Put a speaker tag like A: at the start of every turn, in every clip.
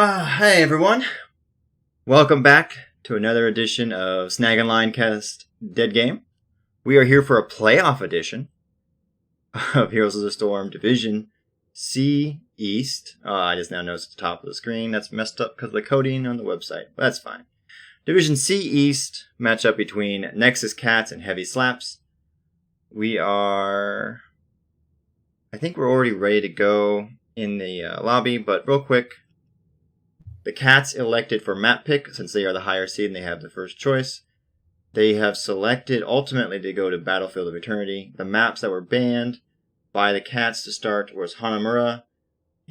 A: Hey everyone. Welcome back to another edition of Snag and Line Cast Dead Game. We are here for a playoff edition of Heroes of the Storm Division C East. I just now noticed at the top of the screen. That's messed up because of the coding on the website, but that's fine. Division C East matchup between Nexus Cats and Heavy Slaps. I think we're already ready to go in the lobby, but real quick. The Cats elected for map pick since they are the higher seed and they have the first choice. They have selected ultimately to go to Battlefield of Eternity. The maps that were banned by the Cats to start was Hanamura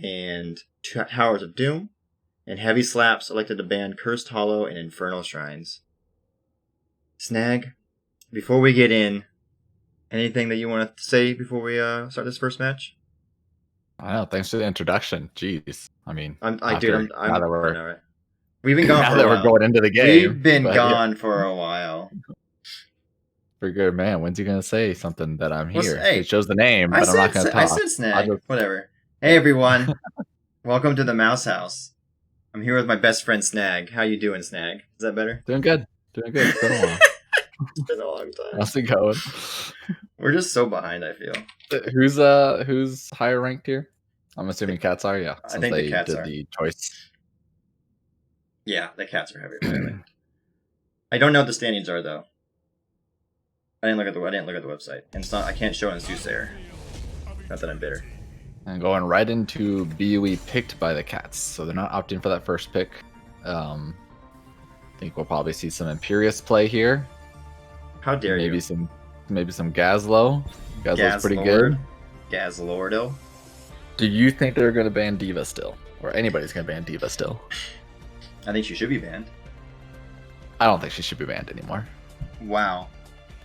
A: and Towers of Doom. And Heavy Slaps elected to ban Cursed Hollow and Infernal Shrines. Snag, before we get in, anything that you want to say before we start this first match?
B: I know. Thanks for the introduction. Jeez. I mean,
A: We've been gone
B: now
A: for
B: that
A: a while.
B: we're going into the game.
A: We've been gone for a while.
B: Pretty good, man. When's he gonna say something that I'm here?
A: Hey,
B: it shows the name, but I'm not gonna talk.
A: I said Snag. Whatever. Hey everyone, welcome to the Mouse House. I'm here with my best friend Snag. How you doing, Snag? Is that better?
B: Doing good. Doing good. It's been a while.
A: It's been a long time.
B: How's it going?
A: We're just so behind, I feel.
B: Who's higher ranked here? I'm assuming Cats are, yeah.
A: I think the Cats are.
B: The choice.
A: Yeah, the Cats are heavier ranked. I don't know what the standings are though. I didn't look at the website. And it's not. I can't show it in Soothsayer. Not that I'm bitter.
B: And going right into BUE picked by the Cats, so they're not opting for that first pick. I think we'll probably see some Imperious play here.
A: How dare you?
B: Maybe some Gazlo. Gazlo's pretty good.
A: Gazlordo.
B: Do you think they're going to ban Diva still? Or anybody's going to ban Diva still?
A: I think she should be banned.
B: I don't think she should be banned anymore.
A: Wow.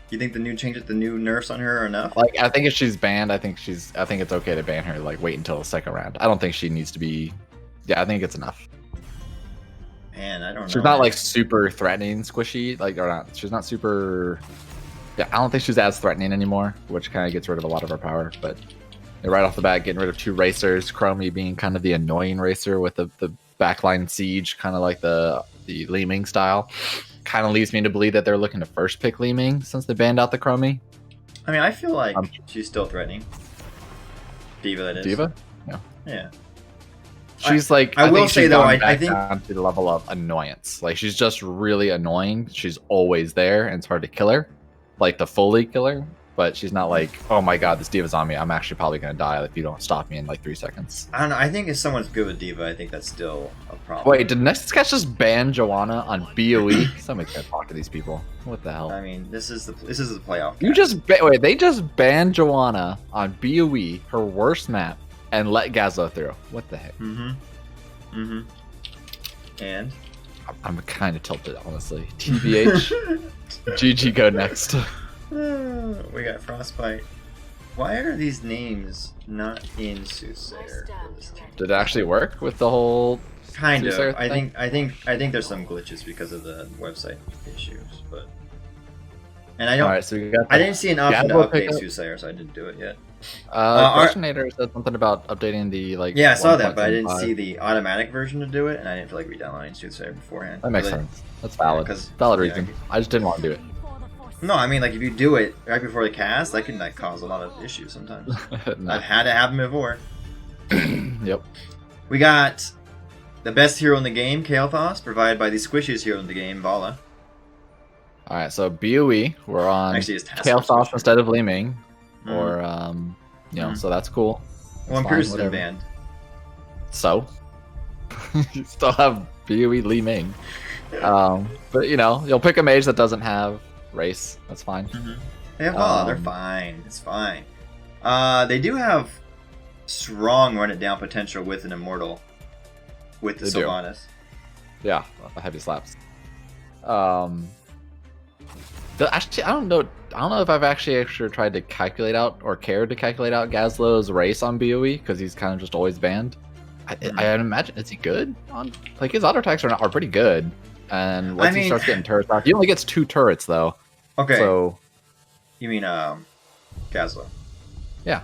A: You think the new nerfs on her are enough?
B: Like, I think if she's banned, I think it's okay to ban her, like, wait until the second round. I don't think she needs to be... Yeah, I think it's enough.
A: Man, I don't know.
B: She's not, like, super threatening squishy. Like, or not. She's not super... Yeah, I don't think she's as threatening anymore, which kind of gets rid of a lot of her power, but... Right off the bat, getting rid of two racers, Chromie being kind of the annoying racer with the backline siege, kind of like the Li Ming style. Kind of leads me to believe that they're looking to first pick Li Ming since they banned out the Chromie.
A: I mean, I feel like she's still threatening. Diva, that is.
B: Diva?
A: Yeah.
B: She's like...
A: I will say, though, I think...
B: down to the level of annoyance. Like, she's just really annoying. She's always there, and it's hard to kill her. Like, the fully killer. But she's not like, oh my god, this Diva's on me. I'm actually probably going to die if you don't stop me in like 3 seconds.
A: I don't know. I think if someone's good with Diva, I think that's still a problem.
B: Wait, did Nexus Cats just ban Joanna on BOE? Somebody's got to talk to these people. What the hell?
A: I mean, this is the playoff.
B: They just banned Joanna on BOE, her worst map, and let Gazlo through. What the heck?
A: Mm-hmm. And?
B: I'm kind of tilted, honestly. TBH. GG, go next.
A: We got Frostbite. Why are these names not in Soothsayer?
B: Did it actually work with the whole
A: kind
B: Soothsayer
A: of?
B: thing?
A: I think there's some glitches because of the website issues, but I don't.
B: All right, so we got
A: I didn't see an option to update Soothsayer, so I didn't do it yet.
B: Questionator said something about updating the
A: Yeah, I saw that, but I didn't see the automatic version to do it, and I didn't feel like re-downloading Soothsayer beforehand.
B: That makes sense. That's valid. Valid reason. I just didn't want to do it.
A: No, I mean, like, if you do it right before the cast, that can, like, cause a lot of issues sometimes. No. I've had it happen before.
B: Yep.
A: We got the best hero in the game, Kael'thas, provided by the squishiest hero in the game, Vala.
B: Alright, so BOE, we're on Kael'thas instead of Li Ming. Or, so that's cool.
A: Well, Imperious has been banned.
B: So? You still have BOE Li Ming. But, you'll pick a mage that doesn't have race. That's fine.
A: They have they're fine. It's fine. They do have strong run it down potential with an immortal with the Sylvanas.
B: Yeah, heavy slaps. Actually, I don't know if I've actually tried to calculate out or cared to calculate out Gazlo's race on BOE because he's kind of just always banned. I imagine, is he good on, like, his auto attacks are pretty good. And once he starts getting turrets out, he only gets 2 turrets though.
A: Okay.
B: So
A: you mean Gazlo?
B: Yeah.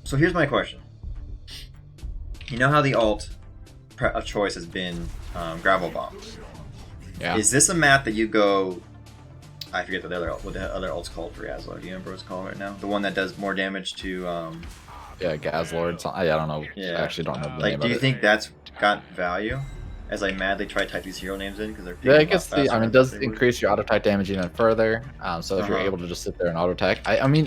A: So here's my question. You know how the ult of choice has been Gravel Bomb.
B: Yeah.
A: Is this a map that you go? I forget what the other ult's called for Gazlord. Do you remember what it's called right now? The one that does more damage to.
B: Yeah, Gazlord. I don't know.
A: Yeah.
B: I actually don't know the
A: Like,
B: name
A: do you
B: of it.
A: think that's got value? As I madly try to type these hero names in because they're.
B: Yeah, I guess I mean, it does increase your auto attack damage even further. So if you're
A: Uh-huh.
B: able to just sit there and auto attack, I mean,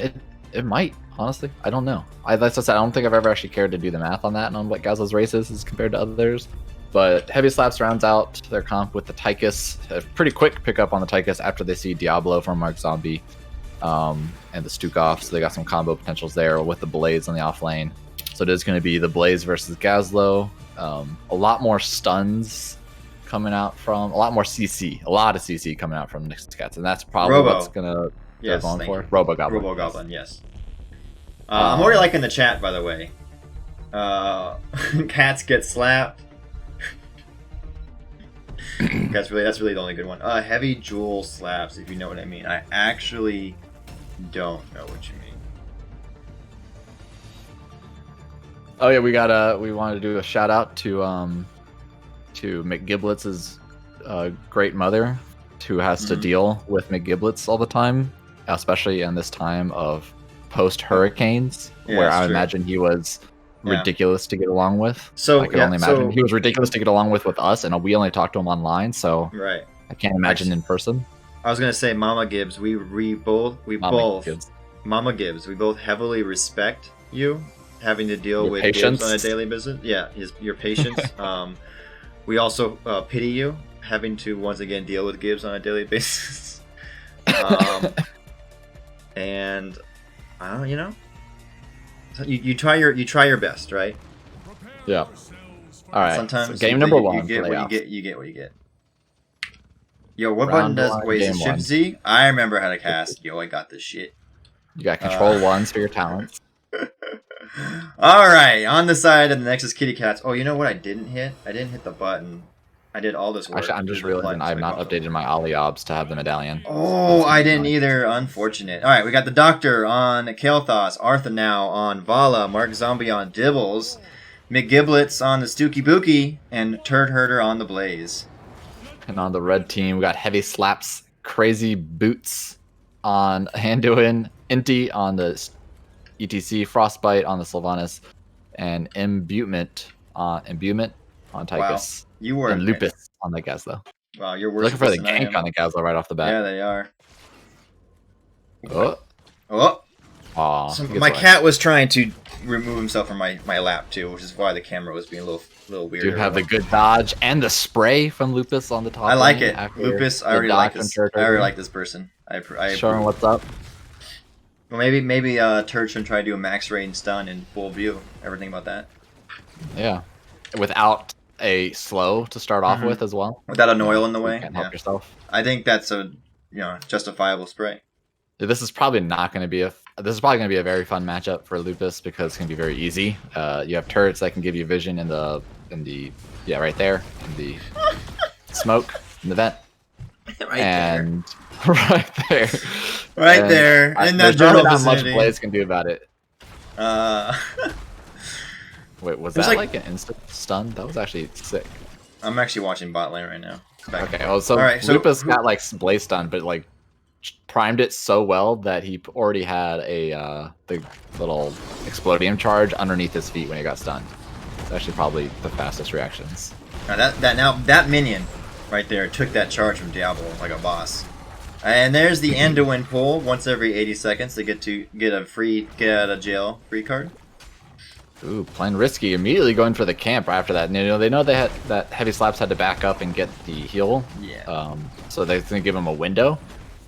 B: it might honestly. I don't know. That's just, I don't think I've ever actually cared to do the math on that and on what Gazlo's race is compared to others. But Heavy Slaps rounds out their comp with the Tychus. A pretty quick pickup on the Tychus after they see Diablo from Mark Zombie and the Stukov. So they got some combo potentials there with the Blaze on the off lane. So it is going to be the Blaze versus Gazlo. A lot more stuns coming out from a lot more CC, a lot of CC coming out from Nexus Cats, and that's probably what's gonna go going for Robo Goblin.
A: Robo Goblin, yes. I'm already liking the chat, by the way. Cats get slapped. that's really the only good one. Heavy Jewel slaps, if you know what I mean. I actually don't know what you mean.
B: Oh yeah, we wanted to do a shout out to McGiblets' great mother, who has to deal with McGiblets all the time, especially in this time of post hurricanes, where I imagine he was ridiculous to get along with. So I could only imagine he was ridiculous to get along with us, and we only talked to him online, so I can't imagine in person.
A: I was gonna say, Mama Gibbs, we both Mama Gibbs, we both heavily respect you having to deal with Gibbs on a daily basis. Yeah, your patience. We also pity you having to once again deal with Gibbs on a daily basis. And you know, you try your best, right?
B: Yeah. All right.
A: Sometimes
B: so game number one.
A: You get what you get. Yo, what button does? Wait, is it Shift Z? I remember how to cast. Yo, I got this shit.
B: You got control ones for your talents.
A: All right, on the side of the Nexus Kitty Cats. Oh, you know what I didn't hit? I didn't hit the button. I did all this work.
B: Actually, I'm just realizing I've not updated my Aliobs to have the medallion.
A: Oh, I didn't either. Unfortunate. All right, we got the Doctor on Kael'thas, Artha now on Vala, Mark Zombie on Dibbles, McGiblets on the Stooky Bookie, and Turd Herder on the Blaze.
B: And on the red team, we got Heavy Slaps, Crazy Boots on Handuin, Inti on the ETC, Frostbite on the Sylvanas, and Imbuement on Tychus.
A: Wow. You were
B: and Lupus on the Gazlo.
A: Wow, you're worse.
B: Looking for the gank on the Gazlo right off the bat.
A: Yeah, they are.
B: Oh.
A: My cat was trying to remove himself from my lap too, which is why the camera was being a little weird.
B: Do you have the good dodge and the spray from Lupus on the top?
A: I like it. Lupus, I already like this. I already like this person. I
B: showing what's up.
A: Well, maybe Turd should try to do a max range stun in full view. Ever think about that?
B: Yeah, without a slow to start off with as well.
A: Without an oil in the way.
B: You can't help yourself.
A: I think that's a justifiable spray.
B: This is probably not going to be this is probably going to be a very fun matchup for Lupus because it's going to be very easy. You have turrets that can give you vision in the right there in the smoke in the vent. Right there.
A: Right there. In that
B: general not much Blaze can do about it. Wait, was that like an instant stun? That was actually sick.
A: I'm actually watching bot lane right now.
B: Okay, well, so Lupus got like Blaze stun, but like primed it so well that he already had the little explodium charge underneath his feet when he got stunned. It's actually probably the fastest reactions.
A: Now that minion right there took that charge from Diablo like a boss. And there's the Anduin pull once every 80 seconds to get a free get out of jail free card.
B: Ooh, playing risky. Immediately going for the camp right after that. And, they know they had that Heavy Slaps had to back up and get the heal.
A: Yeah.
B: So they're going to give him a window.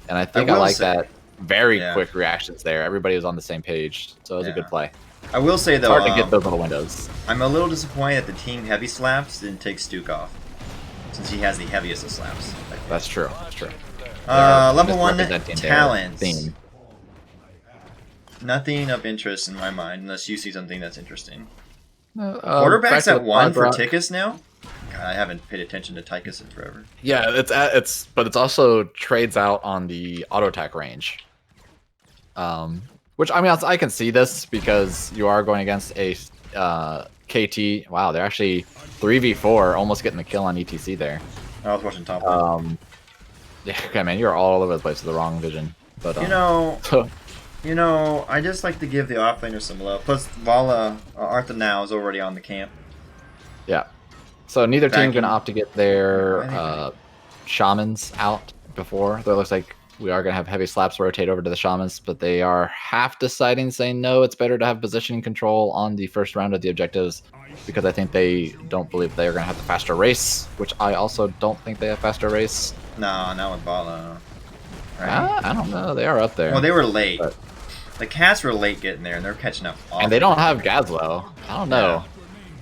B: And I think I like that. Very quick reactions there. Everybody was on the same page. So it was a good play.
A: I will say, though,
B: it's hard to get those little windows.
A: I'm a little disappointed that the team Heavy Slaps didn't take Stukov, since he has the heaviest of slaps.
B: That's true. That's true.
A: Level 1 talents. Nothing of interest in my mind, unless you see something that's interesting. Quarterback's at 1 for Tychus now? God, I haven't paid attention to Tychus in forever.
B: Yeah, but it's also trades out on the auto attack range. Which I mean, I can see this because you are going against a KT. Wow, they're actually 3v4, almost getting the kill on ETC there.
A: I was watching top lane.
B: Yeah, okay, man, you're all over the place with the wrong vision. But
A: you know, I just like to give the offlaner some love. Plus, Vala, Arthur now is already on the camp.
B: yeah. So neither team's
A: Backing.
B: gonna opt to get their shamans out before. Though it looks like we are gonna have heavy slaps rotate over to the shamans, but they are half deciding, saying no, it's better to have positioning control on the first round of the objectives, because I think they don't believe they are gonna have the faster race, which I also don't think they have faster race.
A: No, not with Vala. Right?
B: I don't know. They are up there.
A: Well, they were late.
B: But...
A: the cats were late getting there, and they're catching up.
B: And they don't have Gazlo. I don't know.
A: Yeah.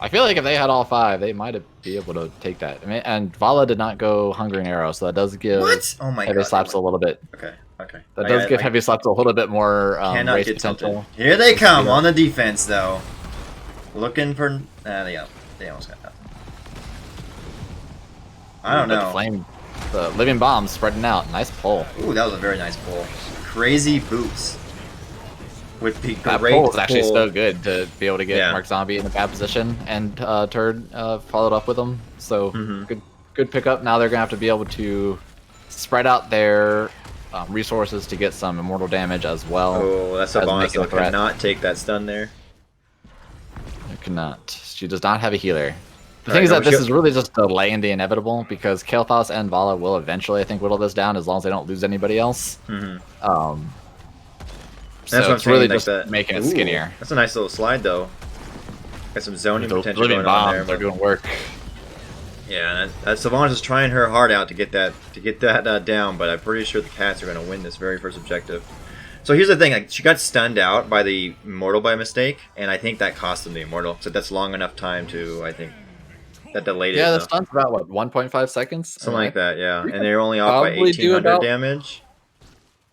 B: I feel like if they had all 5, they might be able to take that. I mean, and Vala did not go Hungering Arrow, so that does give Heavy Slaps a little bit.
A: Okay.
B: That does give Heavy Slaps a little bit more race potential.
A: Here they come on the defense, though. Looking for. They almost got nothing. I don't know.
B: The living bomb spreading out. Nice pull.
A: Ooh, that was a very nice pull. Crazy boots. Would be
B: that
A: great.
B: Pull was actually so good to be able to get
A: Yeah.
B: Mark Zombie in a bad position, and Turd followed up with him. So good pickup. Now they're gonna have to be able to spread out their resources to get some immortal damage as well.
A: Oh, that's a boss that cannot take that stun there.
B: It cannot. She does not have a healer. The thing is that this is really just delaying the inevitable, because Kael'thas and Vala will eventually, I think, whittle this down as long as they don't lose anybody else. So
A: that's what
B: it's really just making it skinnier.
A: That's a nice little slide, though. Got some zoning potential
B: living
A: going on there.
B: They're doing work.
A: Yeah, Sylvanas is trying her heart out to get that down, but I'm pretty sure the cats are going to win this very first objective. So here's the thing: like, she got stunned out by the immortal by mistake, and I think that cost them the immortal. So that's long enough time to, I think, that delayed it.
B: Yeah, the stun's about what, 1.5 seconds,
A: something like that. Yeah, and they're only off by 1,800 damage.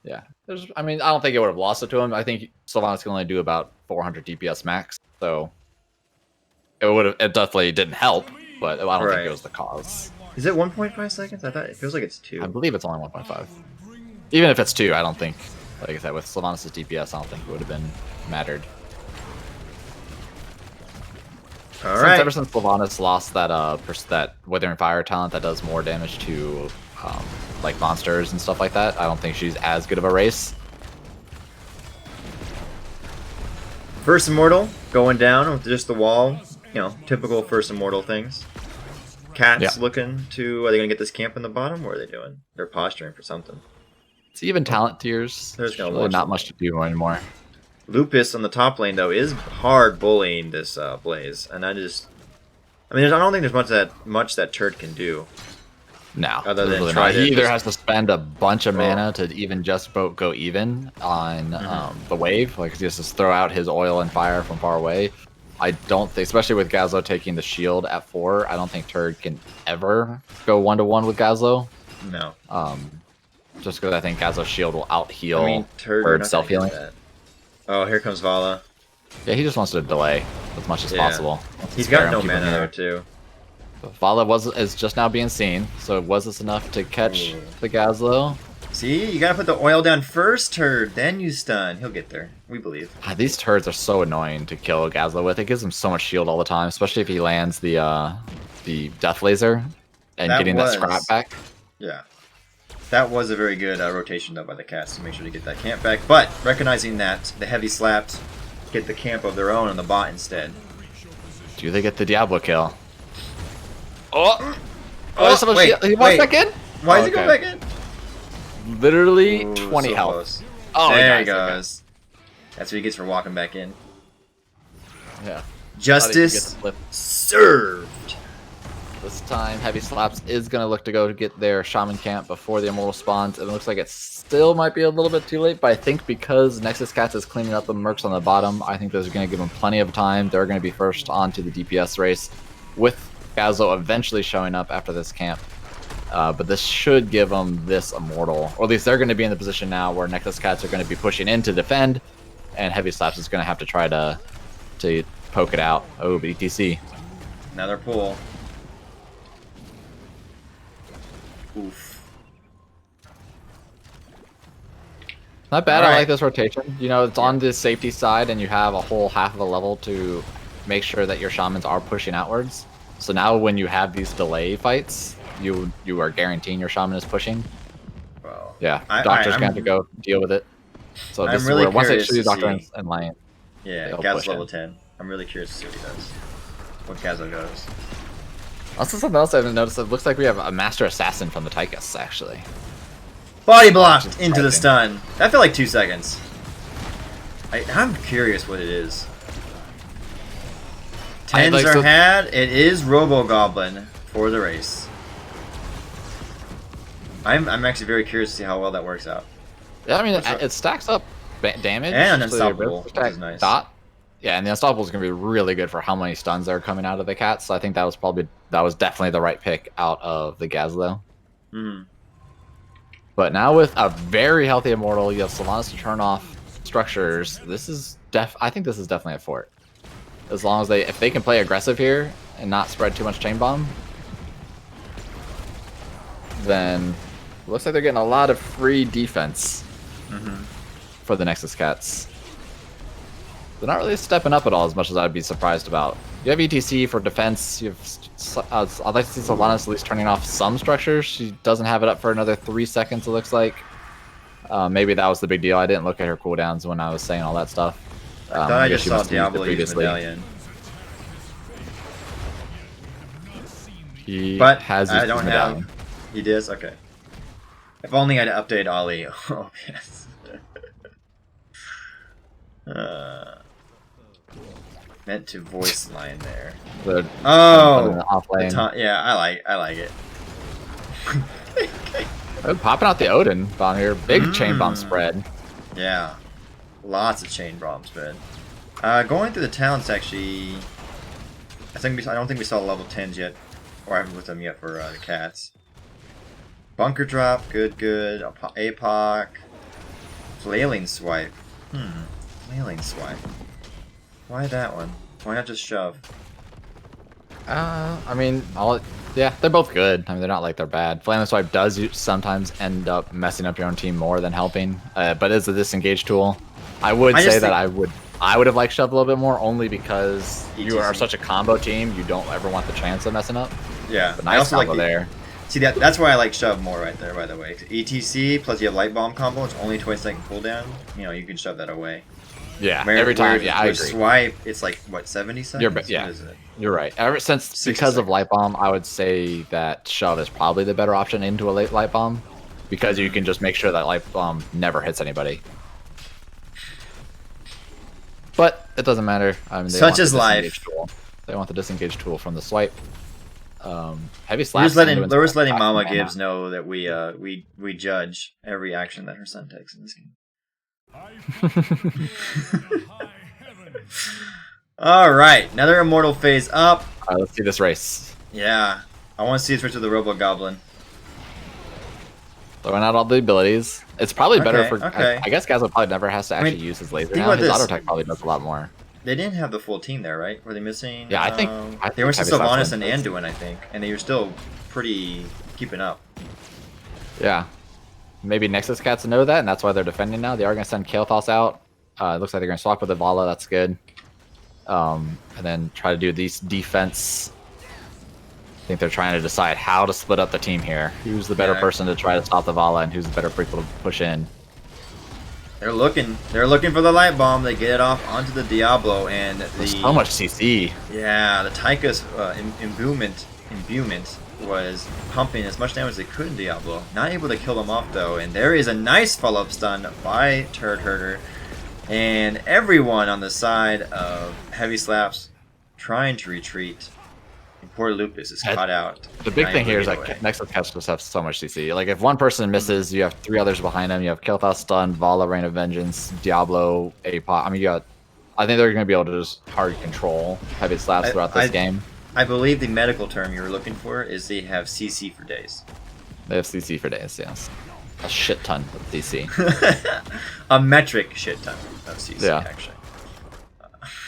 B: Yeah, I mean, I don't think it would have lost it to him. I think Sylvanas can only do about 400 DPS max, so it definitely didn't help, but I don't think it was the cause.
A: Is it 1.5 seconds? I thought it feels like it's 2.
B: I believe it's only 1.5. Even if it's 2, I don't think, like I said, with Sylvanas' DPS, I don't think it would have been mattered. Ever since Sylvanas lost that Withering Fire talent that does more damage to like monsters and stuff like that, I don't think she's as good of a race.
A: First Immortal going down with just the wall, typical First Immortal things. Cats looking to, are they going to get this camp in the bottom? What are they doing? They're posturing for something.
B: It's even talent tiers. There's really not much to do anymore.
A: Lupus on the top lane, though, is hard bullying this Blaze, and I don't think there's much that Turd can do.
B: No,
A: other than
B: really he either has to spend a bunch of mana to even just go even on the wave, like he has to throw out his oil and fire from far away. I don't think, especially with Gazlo taking the shield at 4, I don't think Turd can ever go 1-to-1 with Gazlo.
A: No.
B: Just because I think Gazlo's shield will out heal Turd self healing.
A: Oh, here comes Vala.
B: Yeah, he just wants to delay as much as possible.
A: He's got no mana there too.
B: Vala is just now being seen, so was this enough to catch the Gazlo?
A: See, you gotta put the oil down first, Turd, then you stun. He'll get there, we believe.
B: These turds are so annoying to kill Gazlo with. It gives him so much shield all the time, especially if he lands the Death Laser and getting that scrap back.
A: Yeah. That was a very good rotation, though, by the cats to make sure to get that camp back. But, recognizing that, the heavy slaps get the camp of their own on the bot instead.
B: Do they get the Diablo kill?
A: Wait,
B: he went back in?
A: Why is he going back in?
B: Literally 20 health.
A: Close.
B: Oh,
A: there he goes. That's what he gets for walking back in.
B: Yeah.
A: Justice served.
B: This time, Heavy Slaps is going to look to go to get their Shaman camp before the Immortal spawns. It looks like it still might be a little bit too late, but I think because Nexus Cats is cleaning up the mercs on the bottom, I think those are going to give them plenty of time. They're going to be first onto the DPS race, with Gazlo eventually showing up after this camp. But this should give them this Immortal, or at least they're going to be in the position now where Nexus Cats are going to be pushing in to defend, and Heavy Slaps is going to have to try to poke it out. Oh, BTC.
A: Another pull. Oof.
B: Not bad. I like this rotation. You know, it's on the safety side, and you have a whole half of a level to make sure that your shamans are pushing outwards. So now when you have these delay fights, you are guaranteeing your shaman is pushing.
A: Well,
B: Yeah, Doctor's gonna have to go deal with it. So this
A: I'm
B: is
A: really
B: where once they
A: curious
B: shoot
A: to
B: Doctor
A: see.
B: and Lion,
A: Yeah,
B: they'll
A: Gaz's
B: push
A: level
B: in.
A: 10. I'm really curious to see what he does. What Gazo goes.
B: Also, something else I haven't noticed. It looks like we have a Master Assassin from the Tychus, actually.
A: Body blocked into the
B: surprising.
A: stun. That felt like 2 seconds. I'm curious what it is. Tens
B: like,
A: are
B: so-
A: had. It is Robo Goblin for the race. I'm actually very curious to see how well that works out.
B: Yeah, I mean,
A: What's up?
B: it stacks up damage.
A: And
B: so
A: unstoppable,
B: the
A: which is nice.
B: Dot. Yeah, and the unstoppable is going to be really good for how many stuns are coming out of the cat. So I think that was definitely the right pick out of the Gazlo.
A: Hmm.
B: But now with a very healthy immortal, you have Sylvanas to turn off structures. I think this is definitely a fort. As long as if they can play aggressive here and not spread too much chain bomb, then it looks like they're getting a lot of free defense for the Nexus cats. They're not really stepping up at all as much as I'd be surprised about. You have ETC for defense. You have, I'd like to see Sylvanas at least turning off some structures. She doesn't have it up for another 3 seconds, it looks like. Maybe that was the big deal. I didn't look at her cooldowns when I was saying all that stuff.
A: I thought I just
B: she
A: saw
B: must have used it
A: Diablo use
B: previously.
A: Medallion.
B: He
A: But
B: has
A: I
B: used
A: don't
B: Medallion.
A: have. He does? Okay. If only I'd update Ollie. Oh, yes. Meant to voice line there.
B: The,
A: Oh!
B: off lane.
A: Yeah, I like it.
B: Oh, popping out the Odin bomb here. Big chain bomb spread.
A: Yeah. Lots of chain bombs, man. Going through the towns, actually... I don't think we saw level 10s yet. Or I haven't with them yet for the cats. Bunker drop, good. APOC. Flailing swipe. Flailing swipe. Why that one? Why not just shove?
B: I mean, yeah, they're both good. I mean, they're not like they're bad. Flame Swipe does sometimes end up messing up your own team more than helping, but it's a disengage tool. I would say that I would have liked Shove a little bit more, only because you are such a combo team, you don't ever want the chance of messing up.
A: Yeah,
B: But nice combo there.
A: See, that's why I like Shove more right there, by the way. ETC plus you have Light Bomb combo, it's only 20-second cooldown. You know, you can shove that away.
B: Yeah, every time. Yeah, I agree.
A: Swipe, it's like, what, 70 seconds?
B: Yeah,
A: what is it?
B: You're right. Because of Light Bomb, I would say that Shove is probably the better option into a late Light Bomb, because you can just make sure that Light Bomb never hits anybody. But it doesn't matter. I mean,
A: Such is life.
B: They want the disengage tool from the swipe. Heavy slap.
A: We're just letting Mama Gibbs know that we judge every action that her son takes in this game. Alright, another immortal phase up.
B: Alright, let's see this race.
A: Yeah. I want to see this race with the Robo Goblin.
B: Throwing out all the abilities. It's probably better for...
A: Okay.
B: I guess Gazzo probably never has to actually use his laser now. His auto attack probably does a lot more.
A: They didn't have the full team there, right? Were they missing?
B: Yeah, I think
A: they were still Sylvanas and Anduin, I think. And they were still pretty keeping up.
B: Yeah. Maybe Nexus cats know that, and that's why they're defending now. They are going to send Kael'thas out. It looks like they're going to swap with Avala. That's good. And then try to do these defense. I think they're trying to decide how to split up the team here. Who's the better person to try to stop the Vala, and who's the better people to push in.
A: They're looking for the Light Bomb. They get it off onto the Diablo, and
B: There's so much CC.
A: Yeah, the Tychus imbuement was pumping as much damage as they could in Diablo. Not able to kill them off, though, and there is a nice follow-up stun by Turd Herder. And everyone on the side of Heavy Slaps trying to retreat. And poor Lupus is caught out.
B: The big thing here is that Nexus cats just have so much CC. Like, if one person misses, you have 3 others behind them. You have Kael'thas stun, Vala, Rain of Vengeance, Diablo, APOC. I mean, I think they're going to be able to just hard control Heavy Slaps throughout this game.
A: I believe the medical term you were looking for is they have CC for days.
B: They have CC for days, yes. A shit ton of CC.
A: A metric shit ton of CC, actually.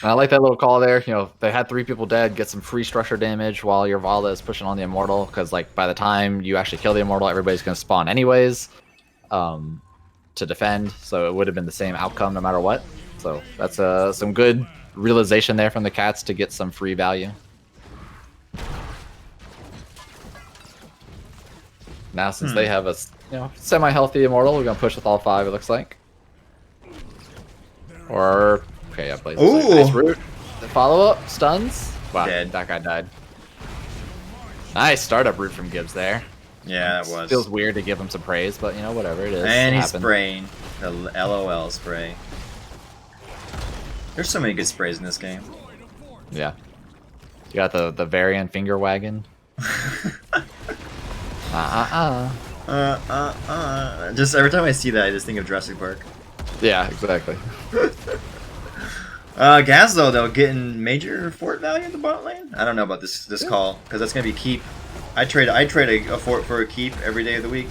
B: And I like that little call there. You know, they had 3 people dead, get some free structure damage while your Vala is pushing on the Immortal, because, like, by the time you actually kill the Immortal, everybody's going to spawn anyways to defend, so it would have been the same outcome no matter what. So that's some good realization there from the cats to get some free value. Now, since they have a semi-healthy immortal, we're gonna push with all 5. It looks like. Or okay, yeah, Blaze. Nice root. The follow-up stuns. Wow,
A: Dead.
B: That guy died. Nice startup root from Gibbs there.
A: Yeah, that was.
B: Feels weird to give him some praise, but whatever it is.
A: And he's spraying the LOL spray. There's so many good sprays in this game.
B: Yeah. You got the variant finger wagon.
A: Just every time I see that, I just think of Jurassic Park.
B: Yeah, exactly.
A: Gazlo though getting major fort value in the bot lane. I don't know about this call because that's gonna be keep. I trade a fort for a keep every day of the week.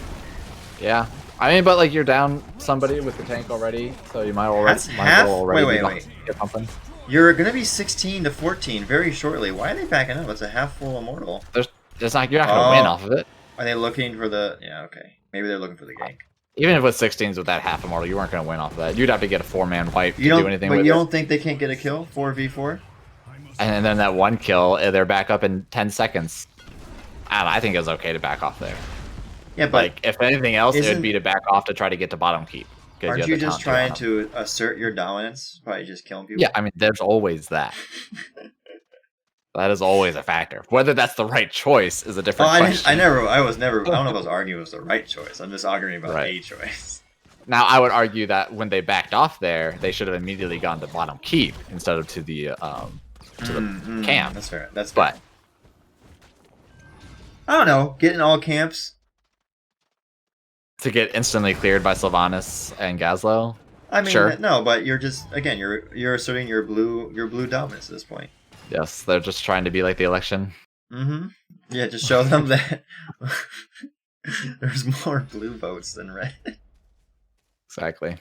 B: Yeah, I mean, but like you're down somebody with the tank already, so you might already.
A: That's half. Wait.
B: Get pumping.
A: You're gonna be 16 to 14 very shortly. Why are they backing up? It's a half full immortal.
B: You're not gonna win off of it.
A: Are they looking for the? Yeah, okay. Maybe they're looking for the gank.
B: Even if with 16s with that half immortal, you weren't gonna win off of that. You'd have to get a 4-man wipe to do anything with it.
A: But you don't think they can't get a kill 4v4?
B: And then that 1 kill, they're back up in 10 seconds. I think it's okay to back off there.
A: Yeah, but
B: like if anything else, it would be to back off to try to get to bottom keep.
A: Aren't you just trying to assert your dominance by just killing people?
B: Yeah, I mean, there's always that. That is always a factor. Whether that's the right choice is a different question.
A: I don't know if I was arguing it was the right choice. I'm just arguing about a choice.
B: Now, I would argue that when they backed off there, they should have immediately gone to bottom keep instead of to the camp.
A: That's fair. That's fair. But I don't know. Getting all camps
B: to get instantly cleared by Sylvanas and Gazlo.
A: I mean,
B: sure.
A: No, but you're just you're asserting your blue dominance at this point.
B: Yes, they're just trying to be like the election.
A: Mm-hmm. Yeah, just show them that there's more blue votes than red.
B: Exactly.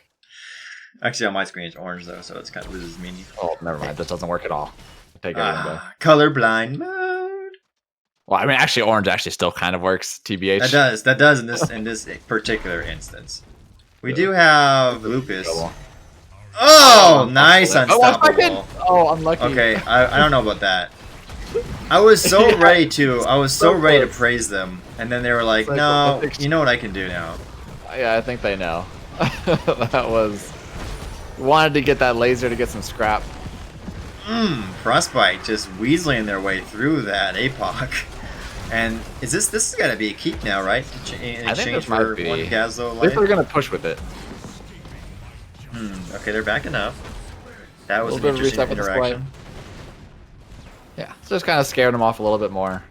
A: Actually, on my screen it's orange though, so it's kind of loses meaning.
B: Oh, never mind. That doesn't work at all. Take everything back.
A: Colorblind mode.
B: Well, I mean, actually, orange actually still kind of works. TBH.
A: That does in this particular instance. We do have Lucas. Oh, nice unstoppable.
B: Oh, unlucky.
A: Okay, I don't know about that. I was so ready to praise them, and then they were like, "No, you know what I can do now."
B: Yeah, I think they know. That was wanted to get that laser to get some scrap.
A: Frostbite just weaseling their way through that APOC. And this has got to be a keep now, right? In exchange for one Gazlo life?
B: If they're gonna push with it.
A: Okay, they're backing up. That was an interesting interaction.
B: Yeah, so just kind of scared them off a little bit more.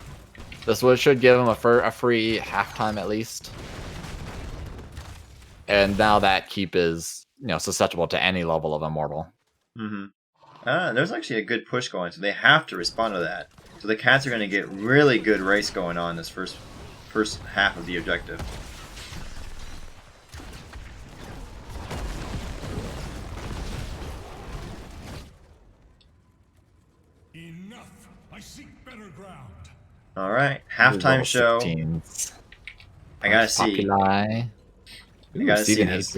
B: This should give them a free halftime at least. And now that keep is susceptible to any level of immortal.
A: There's actually a good push going, so they have to respond to that. So the cats are going to get really good race going on this first half of the objective.
C: Enough! I seek better ground.
A: All right, halftime show.
B: 16s.
A: I gotta see. I gotta see this.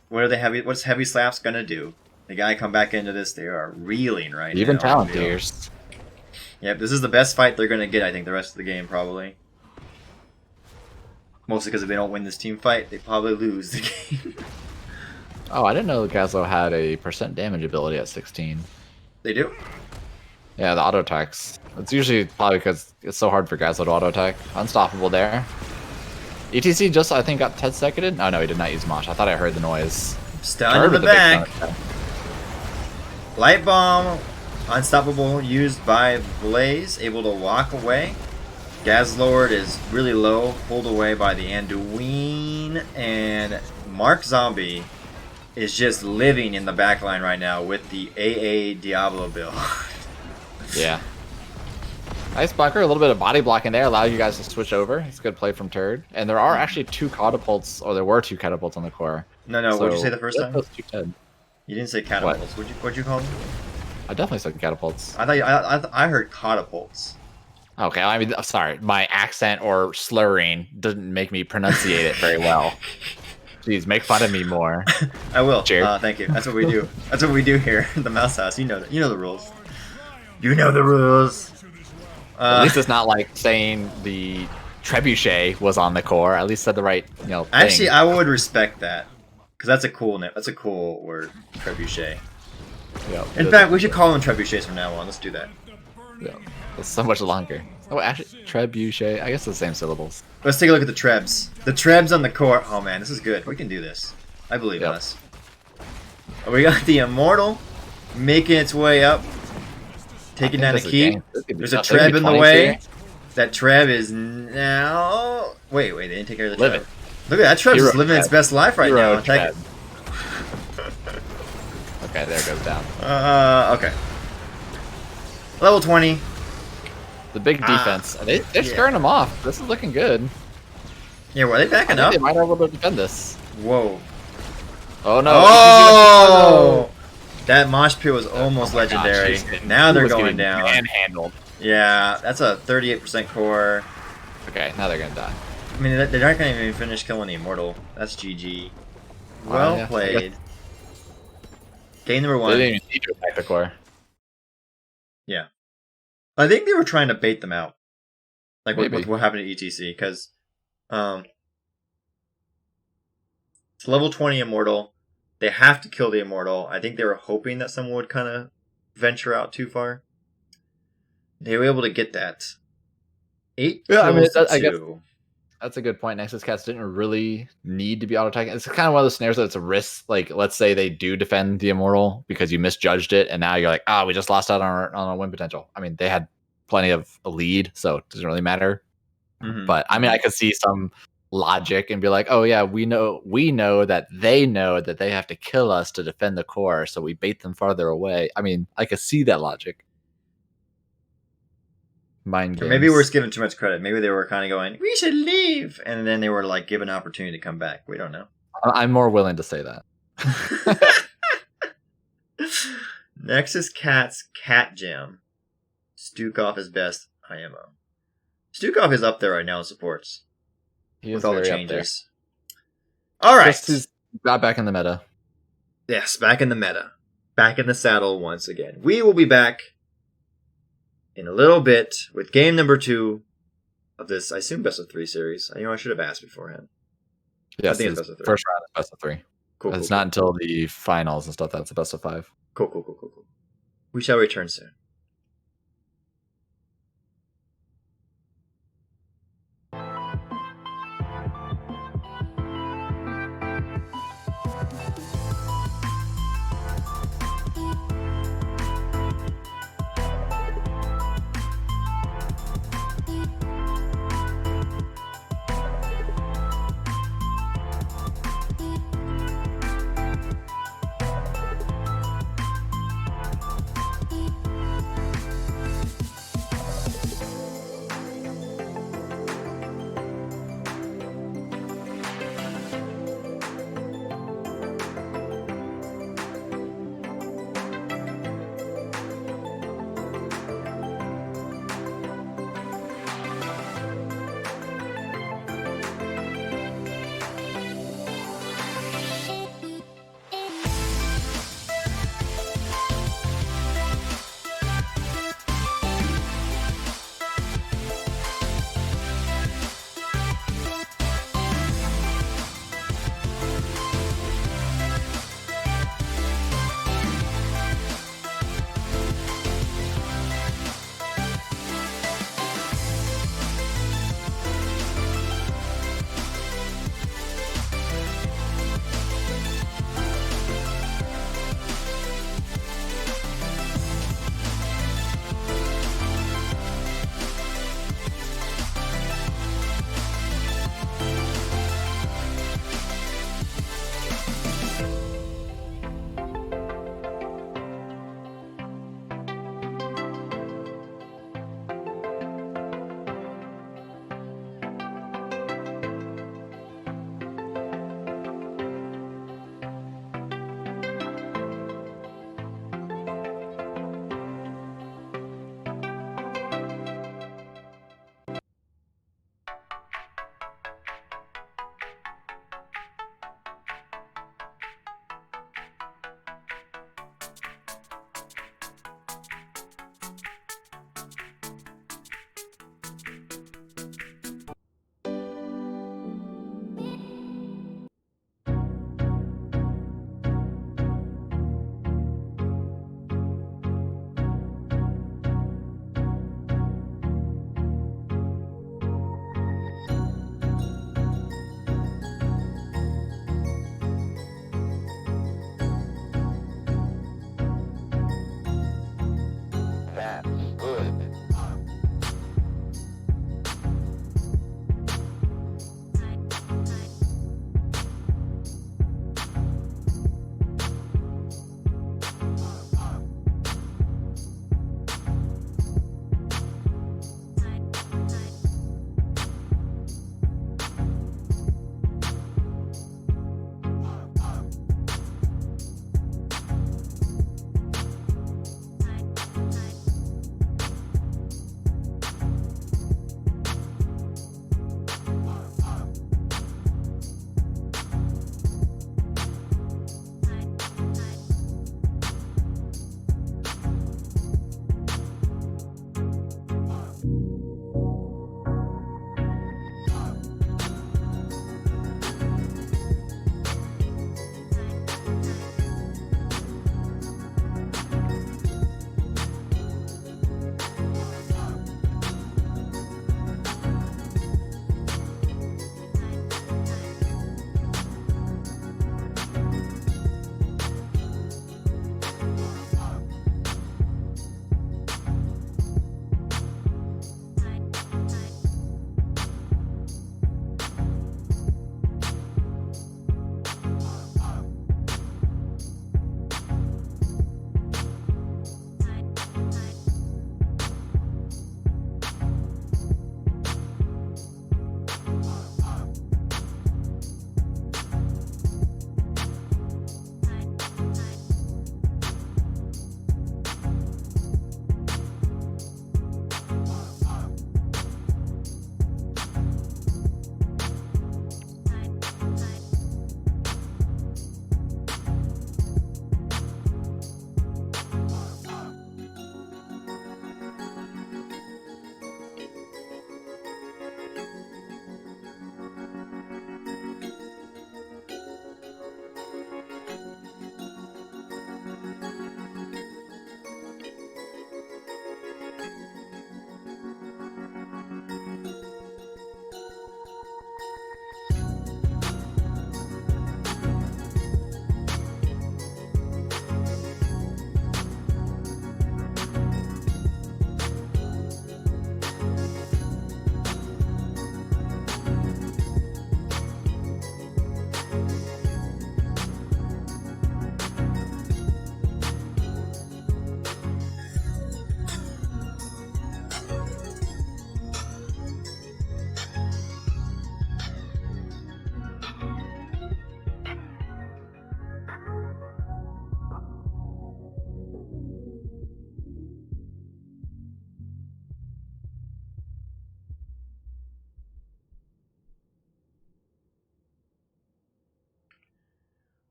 A: What are they what's Heavy Slaps gonna do? The guy come back into this. They are reeling right now.
B: Even talent tiers.
A: Yep, this is the best fight they're gonna get. I think the rest of the game probably. Mostly because if they don't win this team fight, they probably lose the game.
B: Oh, I didn't know Gazlo had a % damage ability at 16.
A: They do?
B: Yeah, the auto attacks. It's usually probably because it's so hard for Gazlo to auto attack. Unstoppable there. ETC just, I think, got 10 seconded. Oh, no, he did not use Mosh. I thought I heard the noise.
A: Stun in the back. Light Bomb. Unstoppable used by Blaze. Able to walk away. Gazlord is really low. Pulled away by the Anduin. And Mark Zombie is just living in the backline right now with the AA Diablo build.
B: Yeah. Nice bunker, a little bit of body blocking there, allow you guys to switch over. It's a good play from Turd. And there are actually 2 catapults, or there were 2 catapults on the core.
A: No, so, what'd you say the first time?
B: You
A: didn't say catapults. What'd you call them?
B: I definitely said catapults.
A: I heard catapults.
B: Okay, I mean, sorry. My accent or slurring doesn't make me pronunciate it very well. Jeez, make fun of me more.
A: I will.
B: Jerk.
A: Thank you. That's what we do. That's what we do here in the Mouse House. You know that. You know the rules. You know the rules.
B: At least it's not like saying the trebuchet was on the core. At least said the right, thing.
A: Actually, I would respect that because that's a cool name. That's a cool word, trebuchet.
B: Yeah,
A: In fact, we should call them trebuchets from now on. Let's do that.
B: yeah, it's so much longer. Oh, actually, trebuchet. I guess it's the same syllables.
A: Let's take a look at the trebs. The trebs on the core. Oh man, this is good. We can do this. I believe in
B: Yep.
A: us. We got the Immortal making its way up, taking down the key. There's a treb in the way. That treb is now. Wait, they didn't take care of the
B: Live
A: treb. Look at that treb
B: Hero
A: is living its
B: treb.
A: best life right
B: Hero
A: now. Attack
B: treb. Okay, there it goes down.
A: Okay. Level 20.
B: The big defense. They're scaring them off. This is looking good.
A: Yeah, were they backing
B: I
A: up?
B: think they might have able to defend this.
A: Whoa.
B: Oh no!
A: Oh! That mosh pit was almost
B: Oh my gosh,
A: legendary.
B: he's getting-
A: Now
B: he
A: they're
B: was
A: going
B: getting
A: down.
B: manhandled.
A: Yeah, that's a 38% core.
B: Okay, now they're gonna die.
A: I mean, they're not going to even finish killing the Immortal. That's GG. Well
B: Yeah, I
A: played. Game number
B: They
A: 1.
B: didn't even need to attack the core.
A: Yeah. I think they were trying to bait them out. Like
B: Maybe.
A: with what happened to ETC, because it's level 20 Immortal. They have to kill the Immortal. I think they were hoping that someone would kind of venture out too far. They were able to get that. 8
B: Yeah, I mean,
A: kills to
B: I guess-
A: 2.
B: That's a good point. Nexus Cats didn't really need to be auto attacking. It's kind of one of those scenarios that it's a risk. Like, let's say they do defend the Immortal because you misjudged it, and now you're like, we just lost out on our win potential. I mean, they had plenty of a lead, so it doesn't really matter.
A: Mhm.
B: But I mean, I could see some logic and be like, oh yeah, we know that they have to kill us to defend the core, so we bait them farther away. I mean, I could see that logic. Mind
A: Or
B: games.
A: maybe we're just giving too much credit. Maybe they were kind of going, we should leave. And then they were like given an opportunity to come back. We don't know.
B: I'm more willing to say that.
A: Nexus Cats Cat Jam. Stukov is best IMO. Stukov is up there right now in supports.
B: He is
A: With all the
B: very up there.
A: changes. Alright.
B: Just he's got back in the meta.
A: Yes, back in the meta. Back in the saddle once again. We will be back in a little bit with game number 2 of this, I assume, best of 3 series. I should have asked beforehand.
B: Yes,
A: think it's
B: his
A: best of 3.
B: first round is best of 3.
A: Cool.
B: It's not until the finals and stuff that's the best of 5.
A: Cool. We shall return soon.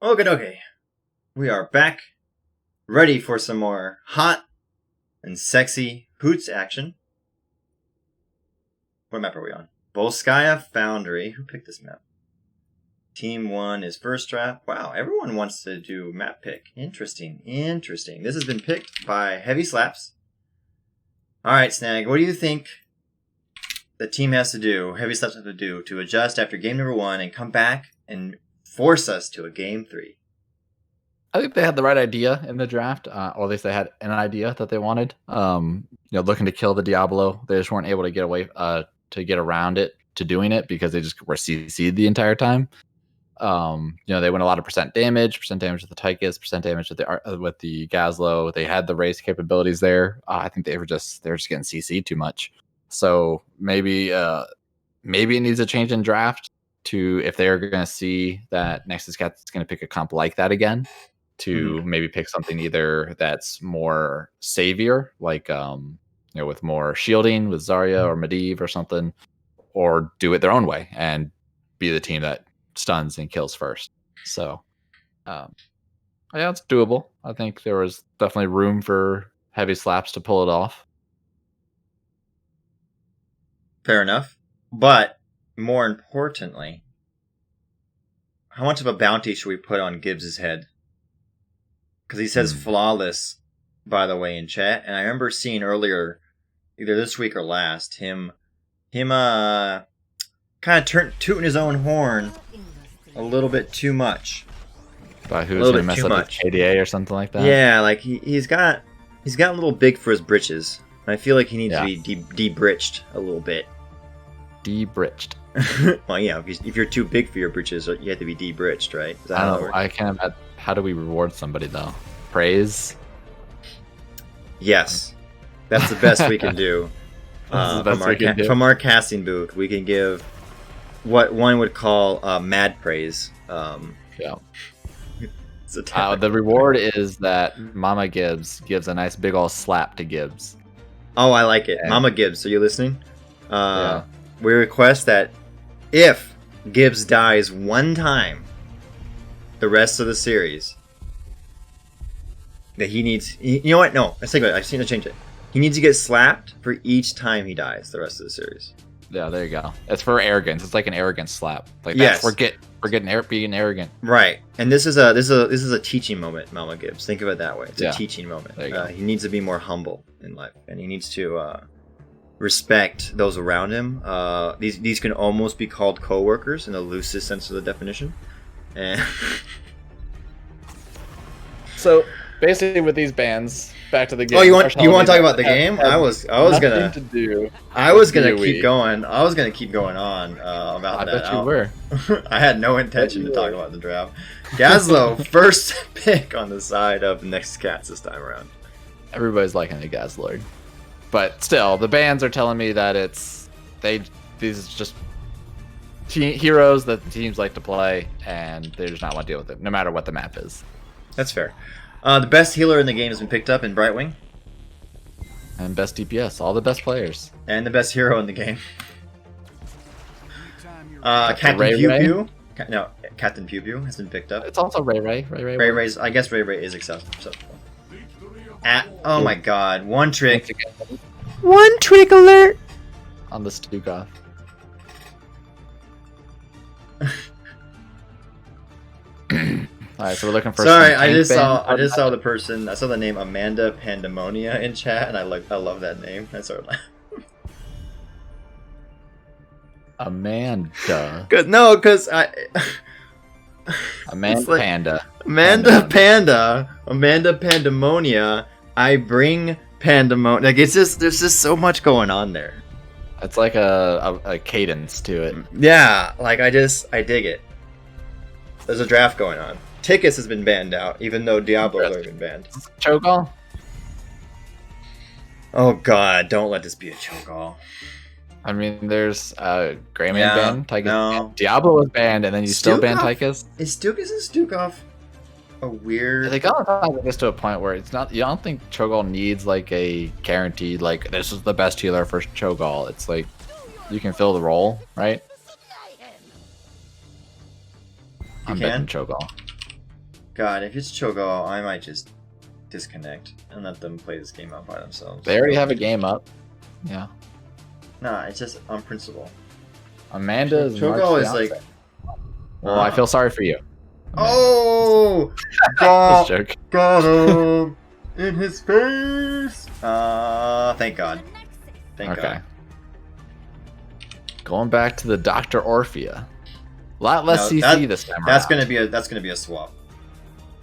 A: Okay. We are back, ready for some more hot and sexy Hoots action. What map are we on? Volskaya Foundry. Who picked this map? Team 1 is first draft. Wow, everyone wants to do map pick. Interesting. This has been picked by Heavy Slaps. Alright, Snag, what do you think the team has to do, Heavy Slaps have to do, to adjust after game number 1 and come back and force us to a game 3?
B: I think they had the right idea in the draft, or at least they had an idea that they wanted. Looking to kill the Diablo, they just weren't able to get away to get around it to doing it because they just were CC'd the entire time. They went a lot of percent damage with the Tychus, percent damage with the Gazlo. They had the race capabilities there. I think they were just getting CC'd too much. So maybe it needs a change in draft to if they're going to see that Nexus Cat is going to pick a comp like that again. To maybe pick something either that's more savior, like with more shielding with Zarya or Medivh or something, or do it their own way and be the team that stuns and kills first. So, yeah, it's doable. I think there was definitely room for Heavy Slaps to pull it off.
A: Fair enough. But, more importantly, how much of a bounty should we put on Gibbs' head? Because he says flawless, by the way, in chat. And I remember seeing earlier, either this week or last, him kind of tooting his own horn a little bit too much.
B: By who's going to mess up with KDA or something like that? Yeah,
A: like he's got a little big for his britches. And I feel like he needs to be de-britched a little bit.
B: De-britched.
A: Well, yeah, if you're too big for your britches, you have to be de-britched, right?
B: I don't know. I can't imagine. How do we reward somebody, though?
A: Yes. That's the best we can do. From our casting booth, we can give what one would call mad praise.
B: Yeah. The reward is that Mama Gibbs gives a nice big ol' slap to Gibbs.
A: Oh, I like it. Mama Gibbs, are you listening? We request that if Gibbs dies one time the rest of the series, that he needs... You know what? No, I think I've seen to change it. He needs to get slapped for each time he dies the rest of the series.
B: Yeah, there you go. It's for arrogance. It's like an arrogance slap. Like
A: yes,
B: being arrogant.
A: Right, and this is a teaching moment, Mama Gibbs. Think of it that way. It's a teaching moment. He needs to be more humble in life, and he needs to respect those around him. These can almost be called co-workers in the loosest sense of the definition. And
B: so basically, with these bans, back to the game.
A: Oh, you want to talk about the game? I was gonna keep going. I was gonna keep going on about that.
B: I bet you were.
A: I had no intention to talk about the draft. Gazlo, first pick on the side of Nexus Cats this time around.
B: Everybody's liking the Gazlord, but still, the bans are telling me that these are just heroes that the teams like to play, and they just not want to deal with it, no matter what the map is.
A: That's fair. The best healer in the game has been picked up in Brightwing.
B: And best DPS, all the best players.
A: And the best hero in the game. Captain Pew Pew. No, Captain Pew Pew has been picked up.
B: It's also Ray Ray.
A: I guess Ray Ray is acceptable. Oh my god, one trick. One trick alert!
B: On the Stukov. Alright, so we're looking for.
A: Sorry, I just saw the person. I saw the name Amanda Pandemonia in chat, and I love that name. I started laughing.
B: Amanda.
A: Because I.
B: Amanda like, Panda.
A: Amanda Pandemonia. I bring pandemonium. Like there's just so much going on there.
B: It's like a cadence to it.
A: Yeah, like I dig it. There's a draft going on. Tychus has been banned out, even though Diablo's already been banned.
B: Cho'Gall?
A: Oh god, don't let this be a Cho'Gall.
B: I mean, there's Greyman banned, Tychus
A: banned.
B: Diablo was banned, and then you still ban Tychus?
A: Is Tychus and Stukov a weird...
B: They got this to a point where it's not... You don't think Cho'Gall needs, like, a guaranteed, like, this is the best healer for Cho'Gall. It's like, you can fill the role, right? I'm betting Cho'Gall.
A: God, if it's Cho'Gall, I might just disconnect and let them play this game out by themselves.
B: They already have a game up. Yeah.
A: Nah, it's just on principle.
B: Amanda is
A: Cho'Gall is
B: Mark's
A: like.
B: fiancé. Well, I feel sorry for you.
A: Oh!
B: This joke.
A: Got him in his face. Thank God. Thank
B: Okay.
A: God.
B: Going back to the Dr. Orphea. A lot less
A: No,
B: CC this time
A: That's
B: around.
A: gonna be a swap.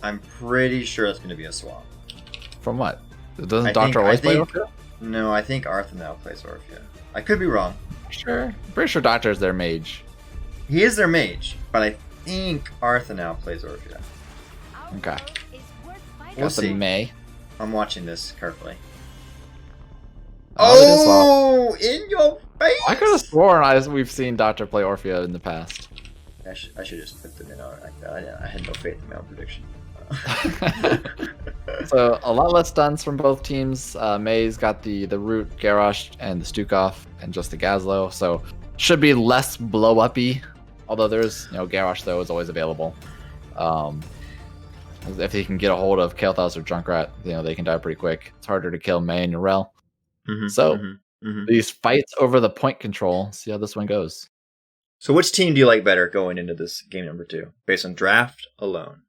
A: I'm pretty sure that's gonna be a swap.
B: From what? Doesn't
A: I
B: Dr.
A: think-
B: always
A: I
B: play
A: think-
B: Orphea?
A: No, I think Arthur now plays Orphea. I could be wrong.
B: Sure. I'm pretty sure Doctor is their mage.
A: He is their mage, but I think Arthur now plays Orphea.
B: Okay.
A: We'll
B: Got the
A: see.
B: May.
A: I'm watching this carefully.
B: Oh, it is well.
A: Oh, in your face!
B: I could have sworn we've seen Doctor play Orphea in the past.
A: I should just put them in like that. I had no faith in my own prediction.
B: So a lot less stuns from both teams. May's got the Root, Garrosh, and the Stukov, and just the Gazlo. So should be less blow uppy. Although there's Garrosh though is always available. If he can get a hold of Kael'thas or Junkrat, they can die pretty quick. It's harder to kill May and Urel. So these fights over the point control. See how this one goes.
A: So which team do you like better going into this game number 2, based on draft alone?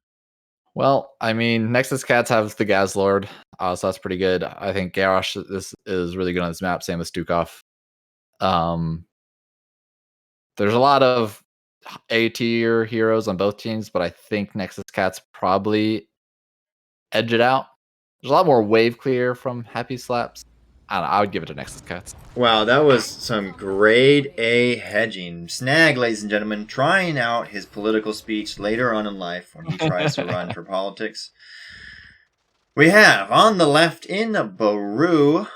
B: Well, I mean, Nexus Cats have the Gaz Lord, so that's pretty good. I think Garrosh is really good on this map, same with Stukov. There's a lot of A-tier heroes on both teams, but I think Nexus Cats probably edge it out. There's a lot more wave clear from Happy Slaps. I don't know, I would give it to Nexus Cats.
A: Wow, that was some grade A hedging. Snag, ladies and gentlemen, trying out his political speech later on in life when he tries to run for politics. We have, on the left in Baru,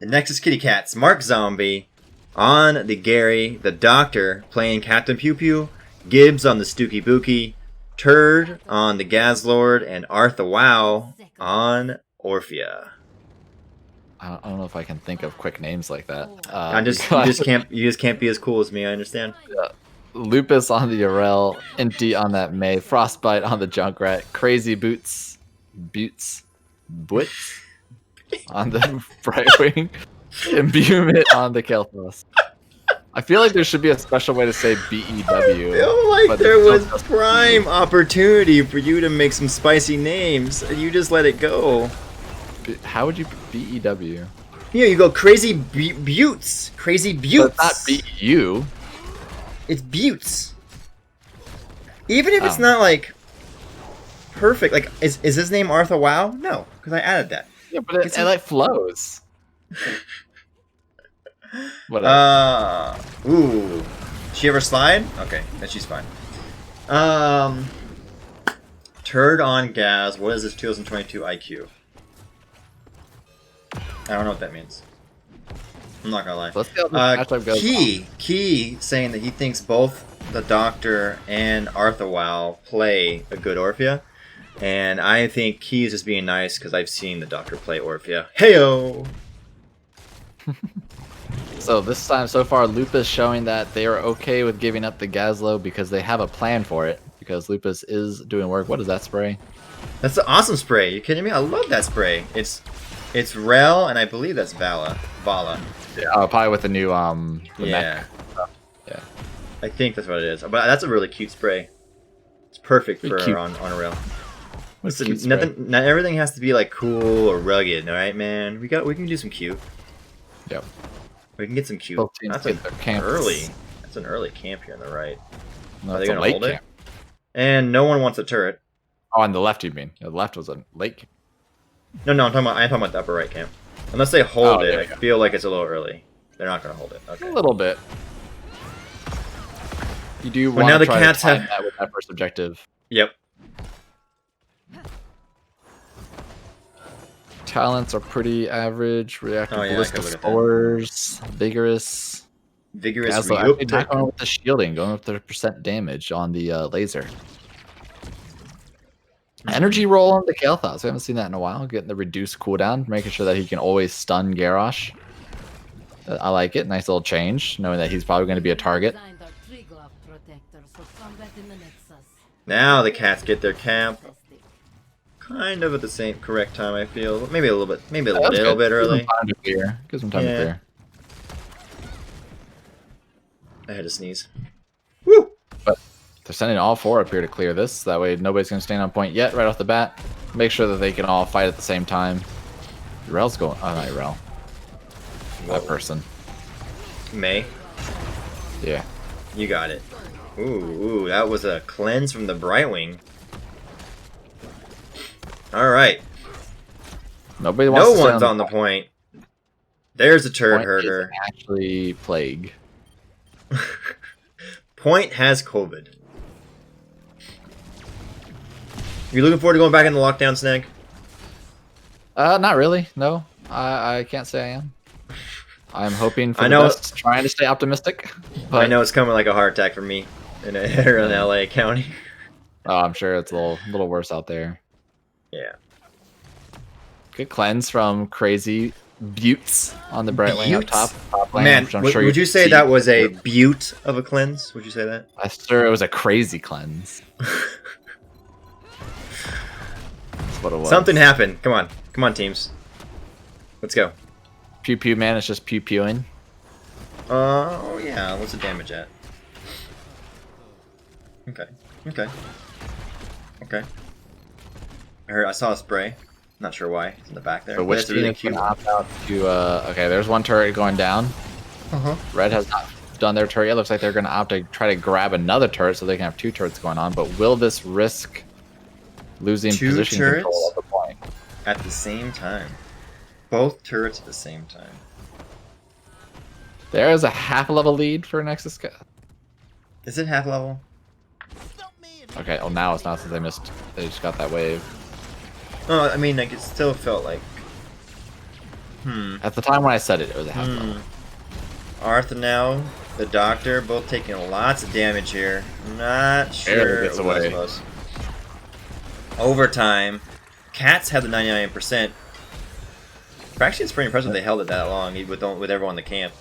A: the Nexus Kitty Cats, Mark Zombie. On the Gary, the Doctor, playing Captain Pew Pew. Gibbs on the Stooky Bookie. Turd on the Gazlord. And Arthur Wow on Orphea.
B: I don't know if I can think of quick names like that.
A: You just can't be as cool as me. I understand.
B: Lupus on the Urel, Empty on that May, Frostbite on the Junkrat, Crazy Boots on the Brightwing, Imbuement on the Kael'thas. I feel like there should be a special way to say BEW.
A: I feel like
B: but
A: there was
B: just
A: prime opportunity for you to make some spicy names, and you just let it go.
B: How would you BEW?
A: Here you go, Crazy Buttes. Crazy Buttes.
B: But not BU.
A: It's Buttes. Even if it's not like perfect, like is his name Arthur Wow? No, because I added that.
B: Yeah, but it like flows. Whatever.
A: Ooh. She ever slide? Okay, then she's fine. Turd on Gaz. What is this 2022 IQ? I don't know what that means. I'm not gonna lie.
B: Let's see how this matchup goes.
A: Key saying that he thinks both the Doctor and Arthur Wow play a good Orphea. And I think Key is just being nice because I've seen the Doctor play Orphea. Heyo!
B: So this time so far, Lupus showing that they are okay with giving up the Gazlo because they have a plan for it. Because Lupus is doing work. What is that spray?
A: That's an awesome spray. You kidding me? I love that spray. It's Rel, and I believe that's Vala.
B: Yeah, probably with the new the
A: Yeah.
B: mech. Yeah.
A: I think that's what it is. But that's a really cute spray. It's perfect for
B: cute.
A: on a Rel.
B: What's
A: Listen,
B: cute spray?
A: nothing. Not everything has to be like cool or rugged. All right, man. We can do some cute.
B: Yep.
A: We can get some cute.
B: Both teams
A: That's
B: get their camps.
A: That's an early camp here on the right.
B: No,
A: Are they
B: it's a
A: gonna
B: late
A: hold it?
B: camp.
A: And no one wants a turret.
B: Oh, on the left you mean? The left was a late camp.
A: No, I'm talking about the upper right camp. Unless they hold
B: Oh,
A: it,
B: there
A: I
B: you go.
A: feel like it's a little early. They're not gonna hold it. Okay.
B: A little bit. You do
A: Well,
B: want
A: now
B: to
A: the
B: try
A: cats
B: to time
A: have-
B: that with that first objective.
A: Yep.
B: Talents are pretty average. Reactive
A: Oh, yeah, I
B: ballista
A: could look at that.
B: spores, vigorous.
A: Vigorous
B: Gazlo actually
A: Ryuk.
B: not going with the shielding, going with the percent damage on the laser. Energy roll on the Kael'thas. We haven't seen that in a while. Getting the reduced cooldown, making sure that he can always stun Garrosh. I like it. Nice little change, knowing that he's probably going to be a target.
A: Now the cats get their camp. kind of at the same correct time. I feel maybe a little bit,
B: That's
A: little
B: good.
A: bit early.
B: Gives them time to clear. Gives them time to
A: Yeah.
B: clear.
A: I had to sneeze. Woo!
B: But they're sending all 4 up here to clear this. That way nobody's going to stand on point yet right off the bat. Make sure that they can all fight at the same time. Rel's going... Oh, not Rel. That person.
A: May,
B: Yeah.
A: you got it. Ooh, that was a cleanse from the Brightwing. All right.
B: Nobody wants
A: No
B: to stand
A: one's on the point. There's a turd
B: point.
A: herder.
B: Is actually plague.
A: Point has COVID. You looking forward to going back in the lockdown, Snag?
B: Not really. No. I can't say I am. I'm hoping for
A: I
B: the
A: know-
B: best, trying to stay optimistic. But
A: I know it's coming like a heart attack for me in LA County.
B: Oh, I'm sure it's a little worse out there.
A: Yeah.
B: Good cleanse from Crazy Buttes on the Brightwing up
A: Buttes?
B: top lane,
A: Man,
B: which I'm
A: would,
B: sure
A: would you
B: can
A: say
B: see.
A: that was a butte of a cleanse? Would you say that?
B: I'm sure it was a crazy cleanse. That's what it was.
A: Something happened. Come on, teams. Let's go.
B: Pew pew man is just pew pewing.
A: Oh yeah, what's the damage at? Okay. I saw a spray. Not sure why. It's in the back there.
B: So
A: But
B: which
A: that's
B: team
A: really
B: is
A: cute.
B: going to opt out to? Okay, there's one turret going down. Red has not done their turret yet. Looks like they're going to opt to try to grab another turret so they can have 2 turrets going on. But will this risk losing
A: 2
B: position
A: turrets?
B: control of the point?
A: At the same time. Both turrets at the same time.
B: There is a half level lead for Nexus.
A: Is it half level?
B: Okay, well now it's not since they missed. They just got that wave.
A: Oh, I mean, like, it still felt like...
B: At the time when I said it, it was a half level.
A: Arthur now, the Doctor, both taking lots of damage here. Not sure.
B: Barely gets
A: it was
B: away.
A: close. Overtime. Cats have the 99%. Actually, it's pretty impressive they held it that long, even with everyone in the camp.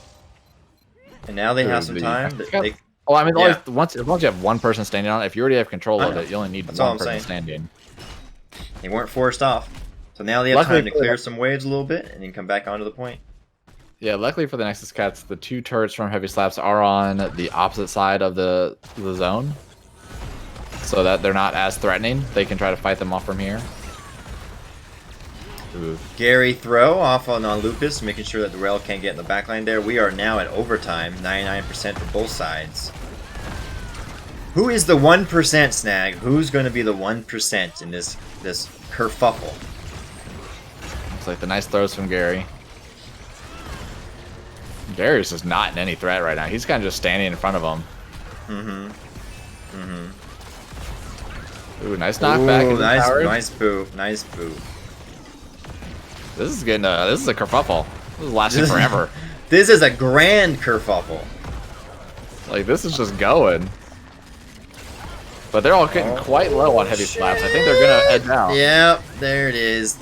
A: And now they have some time. They,
B: Oh, I mean,
A: Yeah.
B: once you have one person standing on it, if you already have control
A: I
B: of
A: know.
B: it, you only need
A: That's all
B: one
A: I'm
B: person
A: saying.
B: standing.
A: they weren't forced off. So now they have
B: Luckily
A: time to
B: for
A: clear
B: them-
A: some waves a little bit and then come back onto the point.
B: Yeah, luckily for the Nexus Cats, the 2 turrets from Heavy Slaps are on the opposite side of the zone, so that they're not as threatening. They can try to fight them off from here. Ooh.
A: Gary throw off on Lupus, making sure that the rail can't get in the backline there. We are now at overtime, 99% for both sides. Who is the 1% Snag? Who's going to be the 1% in this kerfuffle?
B: Looks like the nice throws from Gary. Gary's just not in any threat right now. He's kind of just standing in front of him. Ooh, nice knockback.
A: Ooh,
B: into the towers.
A: nice boo.
B: This is getting this is a kerfuffle. This is lasting forever.
A: This is a grand kerfuffle.
B: Like, this is just going. But they're all getting quite low on Heavy Slaps. I think they're gonna head down.
A: Yep, there it is.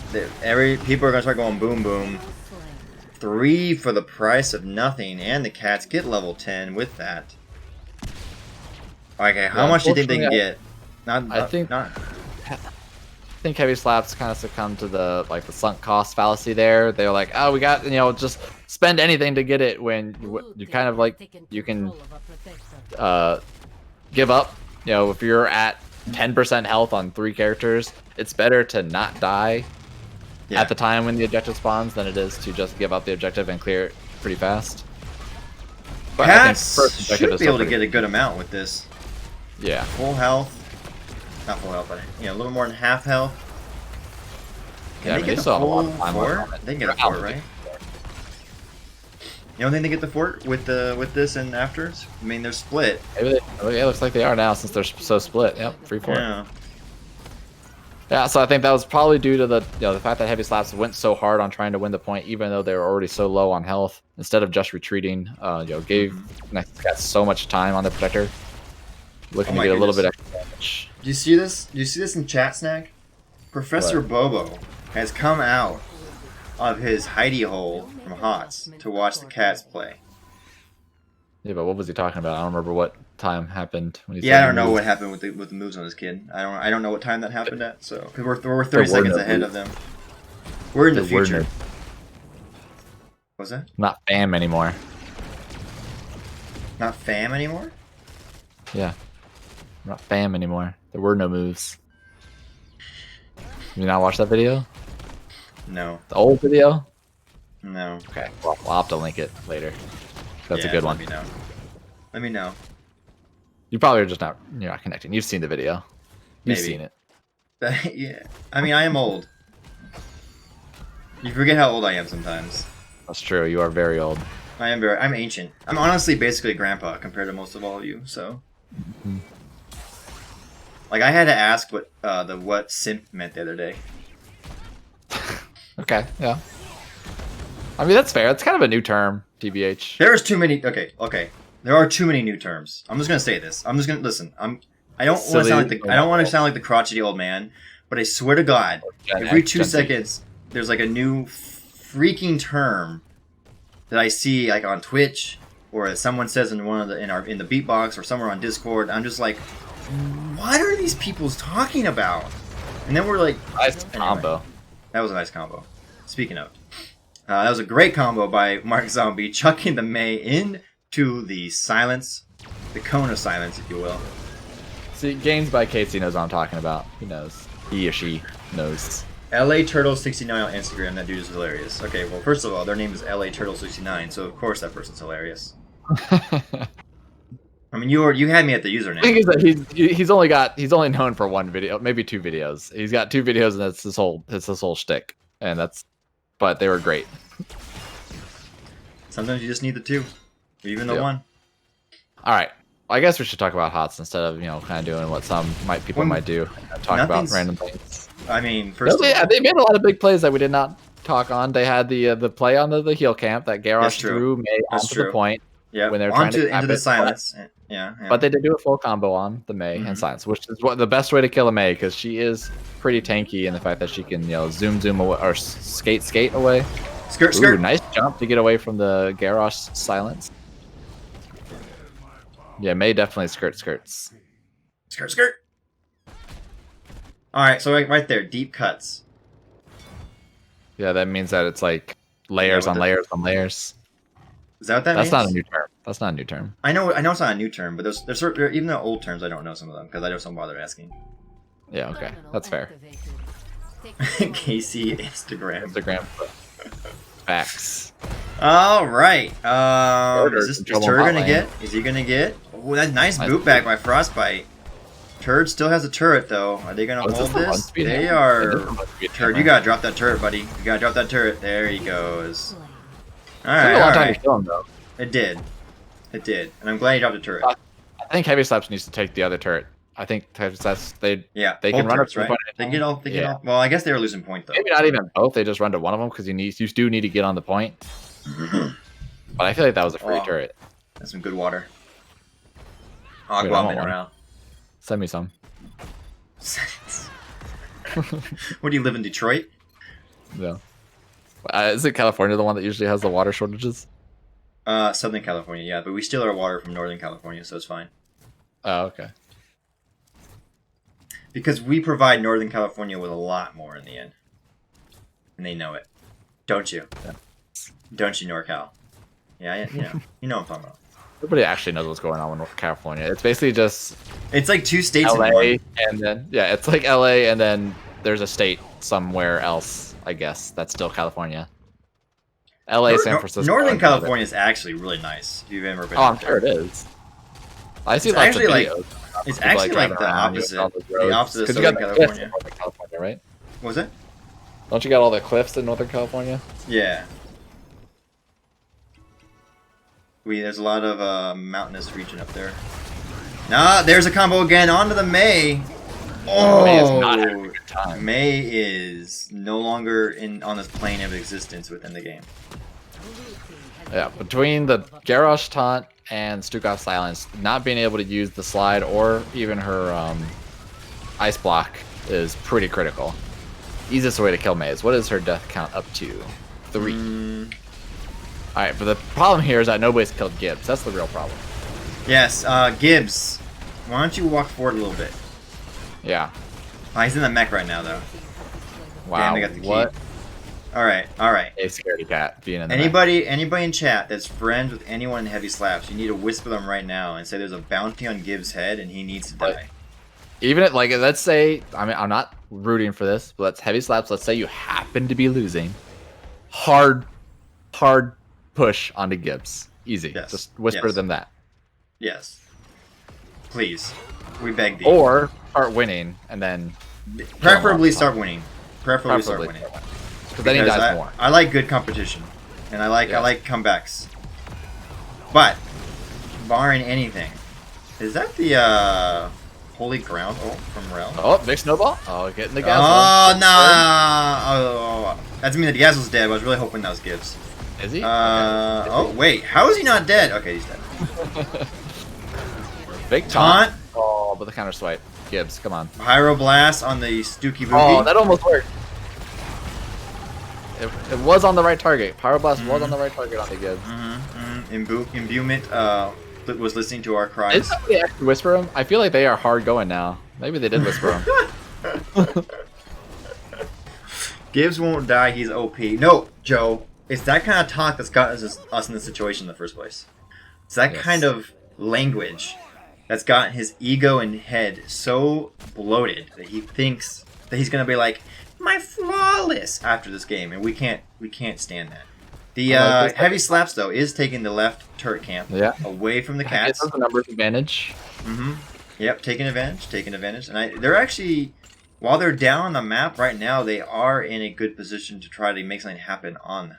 A: People are gonna start going boom boom. 3 for the price of nothing, and the Cats get level 10 with that. Okay, how
B: Yeah,
A: much do you think they can
B: unfortunately,
A: get?
B: I think Heavy Slaps kind of succumbed to the sunk cost fallacy there. They're like, oh, we got, just spend anything to get it, when you kind of you can give up. If you're at 10% health on 3 characters, it's better to not die at the time when the objective spawns than it is to just give up the objective and clear it pretty fast. But
A: Cats
B: I think first objective
A: should
B: is
A: be able
B: still
A: to get a good amount with this.
B: Yeah.
A: Full health. Not full health, but a little more than half health. Can
B: Yeah, I
A: they
B: mean,
A: get
B: they
A: the
B: still have a lot
A: full
B: of time
A: fort?
B: left on it.
A: They can get a
B: They're
A: fort,
B: out.
A: right? You don't think they get the fort with this and afters? I mean, they're split.
B: Maybe yeah, looks like they are now since they're so split. Yep, 3-4.
A: Yeah.
B: Yeah, so I think that was probably due to the the fact that Heavy Slaps went so hard on trying to win the point, even though they were already so low on health. Instead of just retreating, gave Nexus Cats so much time on the protector, looking to
A: my
B: get a little bit
A: goodness.
B: extra damage.
A: Do you see this? Do you see this in chat, Snack? Professor Bobo has come out of his hidey hole from HOTS to watch the Cats play.
B: Yeah, but what was he talking about? I don't remember what time happened when you
A: Yeah,
B: said
A: I don't
B: the
A: know
B: moves.
A: what happened with the moves on this kid. I don't know what time that happened at. So because we're 30
B: There were
A: seconds
B: no
A: ahead
B: moves.
A: of them. We're in the
B: There were
A: future.
B: no-
A: What was that?
B: Not fam anymore.
A: Not fam anymore?
B: Yeah. Not fam anymore. There were no moves. You not watch that video?
A: No.
B: The old video?
A: No.
B: Okay. Well, I'll have to link it later. That's
A: Yeah,
B: a good one.
A: Let me know. Let me know.
B: You probably are just not you're not connecting. You've seen the video. You've
A: Maybe.
B: seen it.
A: Yeah. I mean, I am old. You forget how old I am sometimes.
B: That's true. You are very old.
A: I'm ancient. I'm honestly basically grandpa compared to most of all of you, so. Like, I had to ask what simp meant the other day.
B: Okay. Yeah. I mean that's fair. It's kind of a new term, TBH.
A: There's too many. Okay. There are too many new terms. I'm just gonna say this. I'm just gonna listen. I don't want to sound like I don't want to sound like the crotchety old man, but I swear to God, every 2 seconds there's like a new freaking term that I see like on Twitch or that someone says in one of the in the beatbox or somewhere on Discord. I'm just like, what are these people talking about? And then we're like,
B: Nice
A: anyway,
B: combo.
A: that was a nice combo. Speaking of, that was a great combo by Mark Zombie, chucking the Mei into the silence, the cone of silence, if you will.
B: See, games by Casey knows what I'm talking about. He knows. He or she knows.
A: LA Turtle 69 on Instagram. That dude is hilarious. Okay, well, first of all, their name is LA Turtle 69, so of course that person's hilarious. I mean, you had me at the
B: The thing
A: username.
B: is that he's only known for one video, maybe 2 videos. He's got 2 videos, and that's his whole shtick. And but they were great.
A: Sometimes you just need the 2, or even the
B: Yep.
A: 1.
B: All right, I guess we should talk about HOTS instead of kind of doing what some people might do, and talk about
A: Nothing's-
B: random things.
A: I mean, first
B: Yeah,
A: of all,
B: they made a lot of big plays that we did not talk on. They had the play on the heel camp that
A: That's
B: Garrosh
A: true.
B: threw May
A: That's
B: onto
A: true.
B: the point,
A: yeah,
B: when they were trying to
A: into
B: cap
A: the
B: it,
A: silence. Yeah.
B: but they did do a full combo on the May
A: Mhm.
B: and silence, which is the best way to kill a May, because she is pretty tanky in the fact that she can zoom away or skate away.
A: Skirt,
B: Ooh,
A: skirt.
B: nice jump to get away from the Garrosh silence. Yeah, May definitely skirts.
A: Skirt, skirt. All right, so right there, deep cuts.
B: Yeah, that means that it's like layers
A: with
B: on
A: the-
B: layers on layers.
A: Is that what that
B: That's
A: means?
B: not a new term. That's not a new term.
A: I know it's not a new term, but there's even the old terms I don't know some of them because I don't bother asking.
B: Yeah, okay, that's fair.
A: Casey Instagram.
B: Instagram facts.
A: All right.
B: Turd
A: Is
B: control
A: Turd
B: on
A: gonna
B: bot
A: get? Is he gonna get? Oh, that nice
B: Nice
A: boot back by Frostbite. Turd still has a turret though. Are they gonna
B: Oh, is
A: hold
B: this the
A: this?
B: one-speed
A: They
B: hammer?
A: are.
B: It is the one-speed
A: Turd, you
B: hammer.
A: gotta drop that turret, buddy. You gotta drop that turret. There he goes. All
B: It took
A: right,
B: a
A: all
B: long time
A: right.
B: to kill him though.
A: It did, and I'm glad he dropped the turret.
B: I think Heavy Slaps needs to take the other turret. I think Heavy Slaps
A: Yeah,
B: they
A: both
B: can run
A: turrets,
B: up to the
A: right?
B: point.
A: They get all. They get
B: Yeah.
A: all. Well, I guess they were losing point though.
B: Maybe not even both. They just run to one of them because you do need to get on the point. But I feel like that was a free
A: Oh.
B: turret.
A: That's some good water.
B: Wait, I
A: Agua
B: want one.
A: mineral.
B: Send me some.
A: What do you live in Detroit?
B: Yeah. Isn't California the one that usually has the water shortages?
A: Southern California, yeah, but we steal our water from Northern California, so it's fine.
B: Oh, okay.
A: Because we provide Northern California with a lot more in the end. And they know it. Don't you?
B: Yeah.
A: Don't you, NorCal? Yeah, you know what I'm talking about.
B: Everybody actually knows what's going on with North California. It's basically just
A: It's like 2 states in
B: LA,
A: one.
B: and then it's like LA, and then there's a state somewhere else, I guess, that's still California. LA, San Francisco.
A: Northern
B: and
A: California is actually really nice. If you've ever been
B: Oh, I'm
A: out
B: sure
A: there.
B: it is. I see
A: It's
B: lots of
A: actually like-
B: videos.
A: It's
B: People,
A: actually like
B: driving
A: the
B: around, you
A: opposite.
B: know, on those
A: The
B: roads.
A: opposite of
B: 'Cause you got
A: Southern
B: the cliffs in
A: California.
B: Northern California, right?
A: What was it?
B: Don't you got all the cliffs in Northern California?
A: Yeah. There's a lot of mountainous region up there. Nah, there's a combo again onto the May. Oh,
B: May is not having a good time.
A: May is no longer on this plane of existence within the game.
B: Yeah, between the Garrosh taunt and Stukov silence, not being able to use the slide or even her ice block is pretty critical. Easiest way to kill May is, what is her death count up to? 3. Alright, but the problem here is that nobody's killed Gibbs. That's the real problem.
A: Yes, Gibbs. Why don't you walk forward a little bit?
B: Yeah.
A: He's in the mech right now, though.
B: Wow.
A: Damn, I got the key.
B: What
A: All right.
B: a scaredy cat being in the
A: Anybody in chat that's friends with anyone in Heavy Slaps, you need to whisper them right now and say there's a bounty on Gibbs' head and he needs to die.
B: Even if, like, let's say, I mean, I'm not rooting for this, but let's Heavy Slaps. Let's say you happen to be losing. Hard push onto Gibbs. Easy.
A: Yes.
B: Just whisper them that.
A: Yes. Please. We beg thee.
B: Or start winning and then.
A: Preferably start winning. Preferably start winning.
B: Because then he dies more.
A: I like good competition. And I like comebacks. But, barring anything, is that the Holy Ground from Realm?
B: Oh, big snowball. Oh, getting the gas.
A: Oh, nah. Oh, that doesn't mean that Gaz was dead, but I was really hoping that was Gibbs.
B: Is he?
A: Oh, wait. How is he not dead? Okay, he's dead.
B: Big taunt. Oh, but the counter swipe. Gibbs, come on.
A: Pyroblast on the Stooky Boogie.
B: Oh, that almost worked. It was on the right target. Pyroblast was on the right target on the Gibbs.
A: Imbuement was listening to our cries.
B: Did somebody actually whisper him? I feel like they are hard going now. Maybe they did whisper him.
A: Gibbs won't die, he's OP. No, Joe. It's that kind of talk that's got us in this situation in the first place. It's that kind of language that's got his ego and head so bloated that he thinks that he's gonna be like, my flawless after this game, and we can't stand that. The Heavy Slaps though is taking the left turret camp away from the cats.
B: That's a numbers advantage.
A: Yep, taking advantage, and they're actually, while they're down on the map right now, they are in a good position to try to make something happen on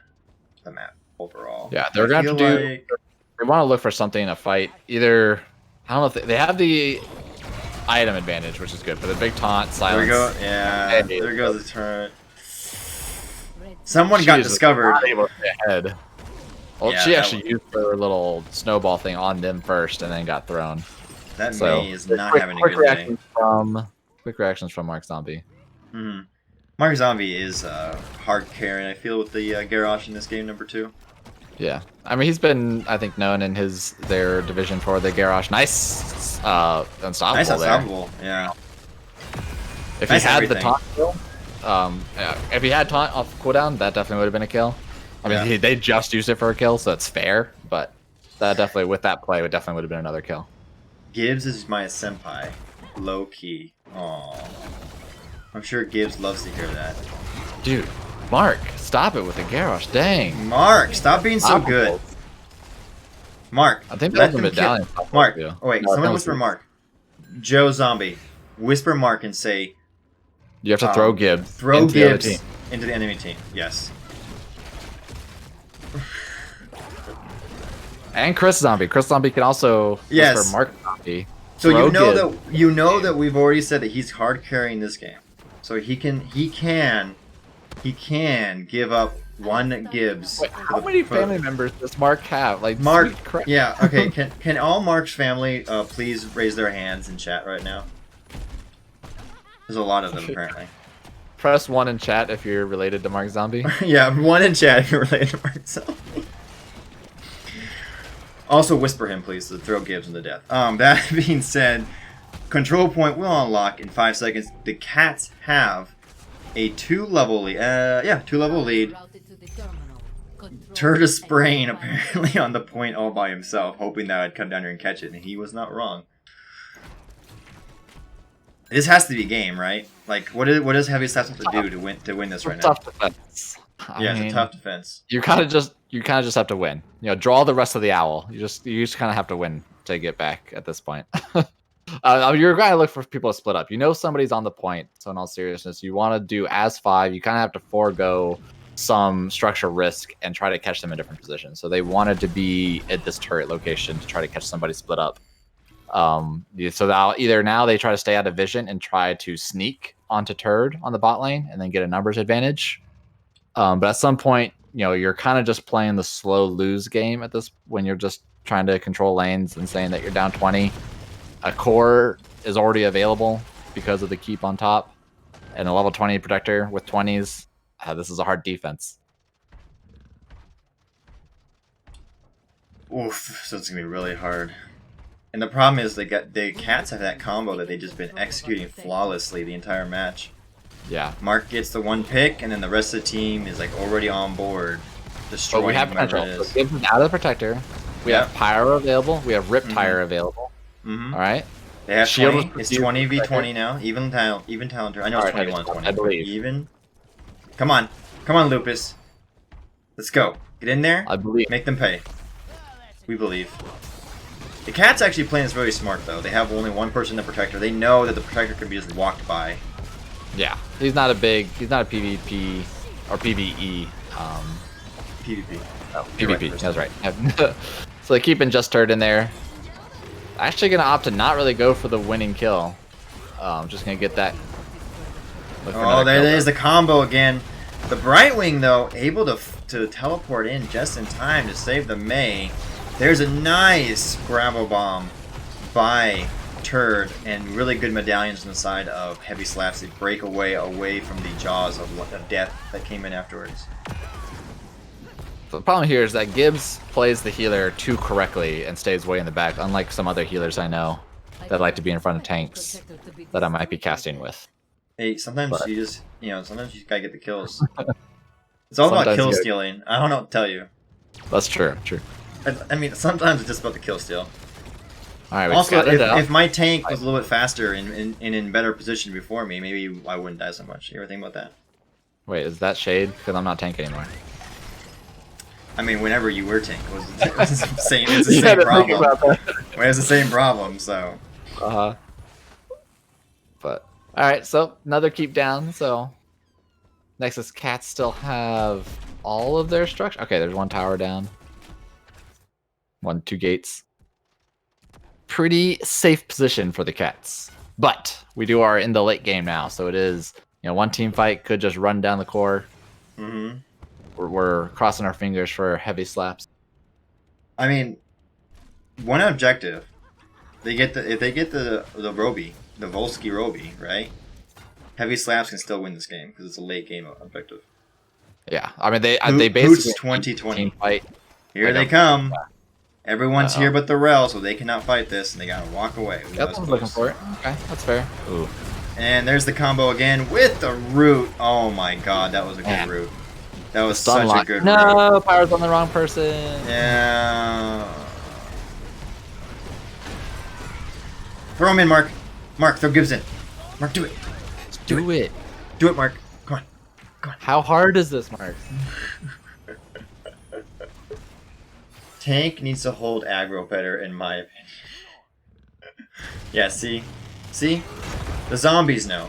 A: the map overall.
B: Yeah, they're going to do. They want to look for something to fight. Either, I don't know if they have the item advantage, which is good, but the big taunt, silence.
A: There we go. Yeah, there goes the turret. Someone got discovered.
B: Not able to get ahead. Well, she actually used her little snowball thing on them first, and then got thrown.
A: That May is not having a good day.
B: Quick reactions from Mark Zombie.
A: Mark Zombie is hard carrying, I feel, with the Garrosh in this game, number 2.
B: Yeah, I mean, he's been, I think, known in their division for the Garrosh. Nice unstoppable.
A: Nice unstoppable, yeah.
B: If he had the taunt kill, if he had taunt off cooldown, that definitely would have been a kill. I mean, they just used it for a kill, so it's fair. But that definitely, with that play, it definitely would have been another kill.
A: Gibbs is my senpai, low key. Aww. I'm sure Gibbs loves to hear that.
B: Dude, Mark, stop it with the Garrosh. Dang.
A: Mark, stop being so good. Mark,
B: I think that was a medallion.
A: Mark, oh wait, someone whisper Mark. Joe Zombie, whisper Mark and say.
B: You have to throw Gibbs.
A: Throw Gibbs into the enemy team. Yes.
B: And Chris Zombie. Chris Zombie can also whisper Mark Zombie.
A: So you know that we've already said that he's hard carrying this game. So he can give up one Gibbs.
B: Wait, how many family members does Mark have? Like
A: Mark, yeah, okay. Can all Mark's family please raise their hands in chat right now? There's a lot of them apparently.
B: Press 1 in chat if you're related to Mark Zombie.
A: Yeah, 1 in chat if you're related to Mark Zombie. Also whisper him please to throw Gibbs into death. That being said, control point will unlock in 5 seconds. The cats have a 2-level lead. 2-level lead. Turd is spraying apparently on the point all by himself, hoping that I'd come down here and catch it, and he was not wrong. This has to be game, right? Like, what does Heavy Slaps have to do to win this right now?
B: Tough defense.
A: Yeah, it's a tough defense.
B: You kind of just have to win. You know, draw the rest of the owl. You just kind of have to win to get back at this point. You're going to look for people to split up. You know somebody's on the point. So in all seriousness, you want to do as 5. You kind of have to forego some structure risk and try to catch them in different positions. So they wanted to be at this turret location to try to catch somebody split up. So either now they try to stay out of vision and try to sneak onto turd on the bot lane and then get a numbers advantage. But at some point, you know, you're kind of just playing the slow lose game at this when you're just trying to control lanes and saying that you're down 20. A core is already available because of the keep on top, and a level 20 protector with 20s. This is a hard defense.
A: Oof, so it's gonna be really hard. And the problem is the cats have that combo that they've just been executing flawlessly the entire match.
B: Yeah.
A: Mark gets the one pick, and then the rest of the team is like already on board, destroying
B: But we have
A: whoever
B: potential.
A: it
B: So
A: is.
B: Gibbs is out of the protector. We
A: Yep.
B: have Pyro available. We have Riptire available.
A: Mm-hmm.
B: All right.
A: They have
B: Shield
A: 20.
B: was
A: It's
B: produced
A: 20v20 now. Even talent. I know it's
B: Alright,
A: 21-20.
B: I believe.
A: Even. Come on, Lupus. Let's go. Get in there.
B: I believe.
A: Make them pay. We believe. The cat's actually playing this really smart though. They have only one person in the protector. They know that the protector can be just walked by.
B: Yeah. He's not a PvP or PvE.
A: PvP.
B: Oh,
A: You're
B: PvP.
A: right,
B: That's right. So they keep Just Turd in there. Actually gonna opt to not really go for the winning kill. Just gonna get that. Look for
A: Oh,
B: another kill
A: there's the combo again. The Brightwing though, able to teleport in just in time to save the Mei. There's a nice gravel bomb by Turd and really good medallions on the side of Heavy Slaps. They break away from the jaws of death that came in afterwards.
B: So the problem here is that Gibbs plays the healer too correctly and stays way in the back, unlike some other healers I know that like to be in front of tanks that I might be casting with.
A: Hey, sometimes
B: But-
A: you just, sometimes you gotta get the kills. It's all about
B: Sometimes
A: kill
B: you gotta-
A: stealing. I don't know what to tell you.
B: That's true. True.
A: I mean, sometimes it's just about the kill steal.
B: All right. We just
A: Also,
B: got it out.
A: if my tank was a little bit faster and in better position before me, maybe I wouldn't die so much. You ever think about that?
B: Wait, is that shade? Because I'm not tank anymore.
A: I mean, whenever you were tank, it was the same. It's the
B: You
A: same
B: had to think
A: problem.
B: about that.
A: Well, it's the same problem. So
B: Uh-huh. But all right, so another keep down. So Nexus cats still have all of their structure. Okay, there's one tower down. 2 gates. Pretty safe position for the cats. But we are in the late game now, so it is, one team fight could just run down the core.
A: hmm
B: We're crossing our fingers for Heavy Slaps.
A: I mean, one objective. If they get the Roby, the Volsky Roby, right? Heavy Slaps can still win this game because it's a late game objective.
B: Yeah, I mean they
A: Hoots
B: basically
A: 2020.
B: team fight.
A: Here
B: Like
A: they
B: a-
A: come. Everyone's
B: Uh-oh.
A: here but the Rel, so they cannot fight this, and they gotta walk away. Ooh, that
B: Yep,
A: was
B: I'm
A: close.
B: looking for it. Okay, that's fair. Ooh.
A: And there's the combo again with the root. Oh my god, that was a good
B: Man.
A: root. That was
B: Stun
A: such
B: lock.
A: a good root.
B: No, power's on the wrong person.
A: Yeah. Throw him in, Mark. Mark, throw Gibbs in. Mark, do it.
B: Do it.
A: Do it, Mark. Come on.
B: How hard is this, Mark?
A: Tank needs to hold aggro better, in my opinion. Yeah, see? See? The zombies know.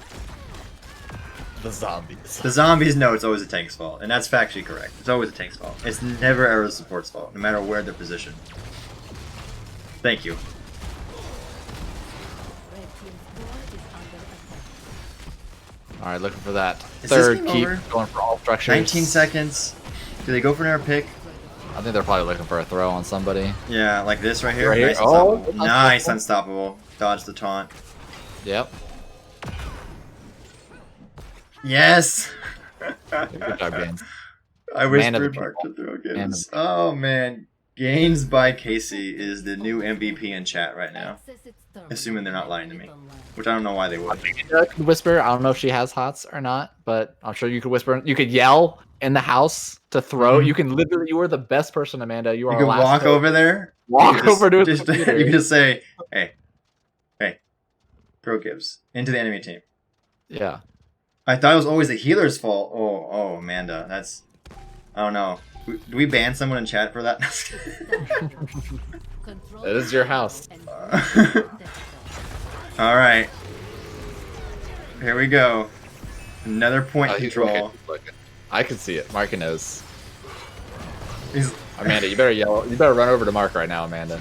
B: The zombies.
A: The zombies know it's always a tank's fault, and that's factually correct. It's always a tank's fault. It's never ever the support's fault, no matter where they're positioned. Thank you.
B: All right, looking for that
A: Is this
B: third
A: game
B: keep,
A: over?
B: going for all structures.
A: 19 seconds. Do they go for another pick?
B: I think they're probably looking for a throw on somebody.
A: Yeah, like this right here.
B: Right here?
A: Nice,
B: Oh,
A: unstoppable.
B: that's
A: Nice,
B: cool.
A: unstoppable. Dodge the taunt.
B: Yep.
A: Yes!
B: Good job, Gaines.
A: I
B: Man of the
A: whispered Mark to throw
B: Man of
A: Gaines. Oh man. Gaines by Casey is the new MVP in chat right now. Assuming they're not lying to me. Which I don't know why they would.
B: Amanda could whisper. I don't know if she has hots or not, but I'm sure you could whisper. You could yell in the house to throw.
A: Mhm.
B: You can literally. You are the best person, Amanda. You are.
A: You can
B: last
A: walk
B: hope.
A: over there.
B: Walk
A: you can
B: over to his
A: just,
B: computer.
A: You can just say, hey, throw Gibbs into the enemy team.
B: Yeah.
A: I thought it was always the healer's fault. Oh, Amanda. That's... I don't know. Do we ban someone in chat for that?
B: It is your house.
A: Alright. Here we go. Another point
B: He's
A: control.
B: looking. I can see it. Mark knows.
A: He's...
B: Amanda, you better yell. You better run over to Mark right now, Amanda.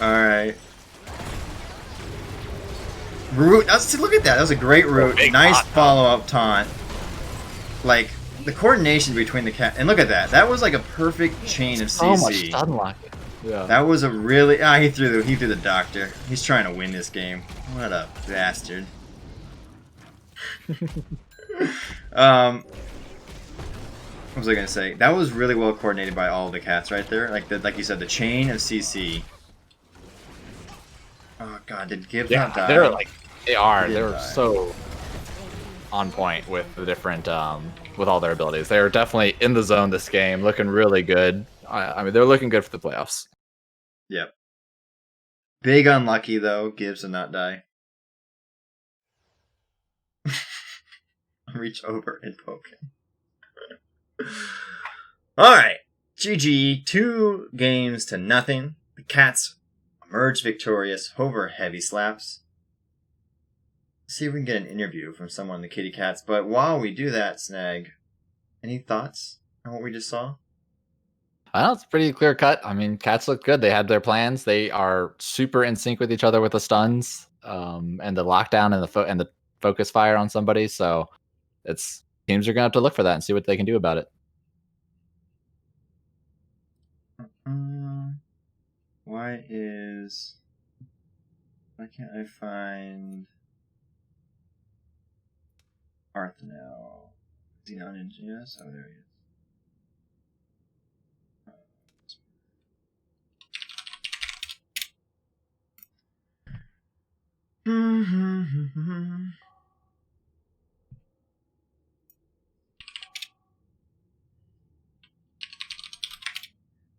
A: Alright. Root. Look at that. That was a great root.
B: big
A: Nice
B: hot
A: follow-up taunt. Like, the coordination between the cat... And look at that. That was like a perfect chain of
B: So much
A: CC.
B: stun locking. Yeah.
A: That was a really... he threw the doctor. He's trying to win this game. What a bastard. What was I gonna say? That was really well coordinated by all of the cats right there. Like you said, the chain of CC. Did Gibbs
B: Yeah,
A: not die?
B: they're like they are.
A: He did
B: They're
A: die.
B: so on point with the different with all their abilities. They're definitely in the zone this game, looking really good. I mean, they're looking good for the playoffs.
A: Yep. Big unlucky though. Gibbs did not die. Reach over and poke him. All right. GG. 2-0. The Cats emerge victorious over Heavy Slaps. Let's see if we can get an interview from someone in the Kitty Cats. But while we do that, Snag, any thoughts on what we just saw?
B: Well, it's pretty clear cut. I mean, Cats look good. They had their plans. They are super in sync with each other with the stuns, and the lockdown and the focus fire on somebody. So it's teams are gonna have to look for that and see what they can do about it.
A: Why can't I find Arthanel? Is he not in NGS? Oh, there he is.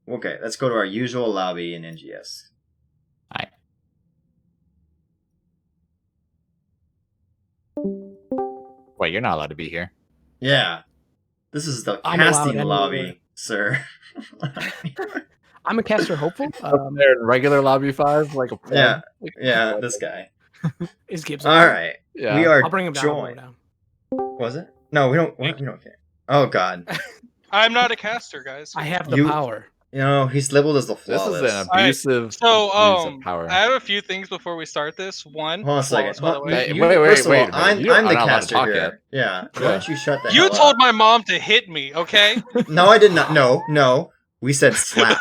A: Okay, let's go to our usual lobby in NGS.
B: All right. Wait, you're not allowed to be here.
A: Yeah. This is the
D: I'm
A: casting
D: allowed
A: lobby,
D: anywhere.
A: sir.
D: I'm a caster hopeful.
B: They're in regular lobby 5, like a
A: Yeah.
B: like-
A: Yeah, this guy.
D: Is Gibbs?
A: All right.
B: Yeah.
A: We are
D: I'll bring him down. I'll bring
A: joined.
D: him down.
A: Was it? No, we don't. What? We don't care. Oh God.
E: I'm not a caster, guys.
D: I have the
A: You-
D: power.
A: You know he's labeled as the
B: This
A: flawless.
B: is an abusive
E: So,
B: abuse of power.
E: I have a few things before we start this. One,
A: Hold on a second.
E: flawless, by the
A: Hold-
E: way.
A: you-
B: Wait,
A: first of all,
B: wait, wait.
A: I'm
B: You
A: the
B: are not allowed to
A: caster
B: talk
A: here.
B: yet.
A: Yeah. Why don't you shut the
E: You
A: hell
E: told
A: up?
E: my mom to hit me, okay?
A: No, I did not. No. We said slap.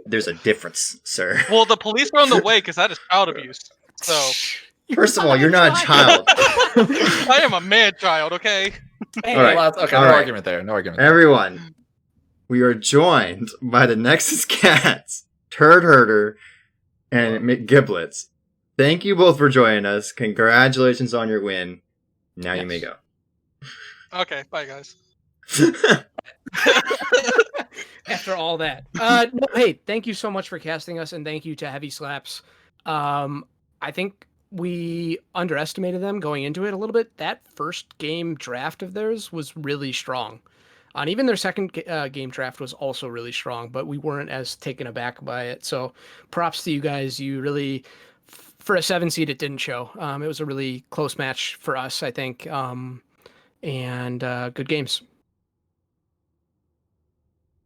A: There's a difference, sir.
E: Well, the police are on the way because that is child abuse. So,
A: First of all, you're not a child.
E: I am a man child, okay?
D: Hey,
A: All right.
B: Well, okay,
A: All
B: no
A: right.
B: argument there. No argument. There.
A: Everyone, we are joined by the Nexus Cats, Turd Herder, and McGiblets. Thank you both for joining us. Congratulations on your win. Now you may go.
E: Okay, bye, guys.
D: After all that, no, hey, thank you so much for casting us, and thank you to Heavy Slaps. I think we underestimated them going into it a little bit. That first game draft of theirs was really strong. And even their second game draft was also really strong, but we weren't as taken aback by it. So props to you guys. You really, for a 7 seed, it didn't show. It was a really close match for us, I think. And good games.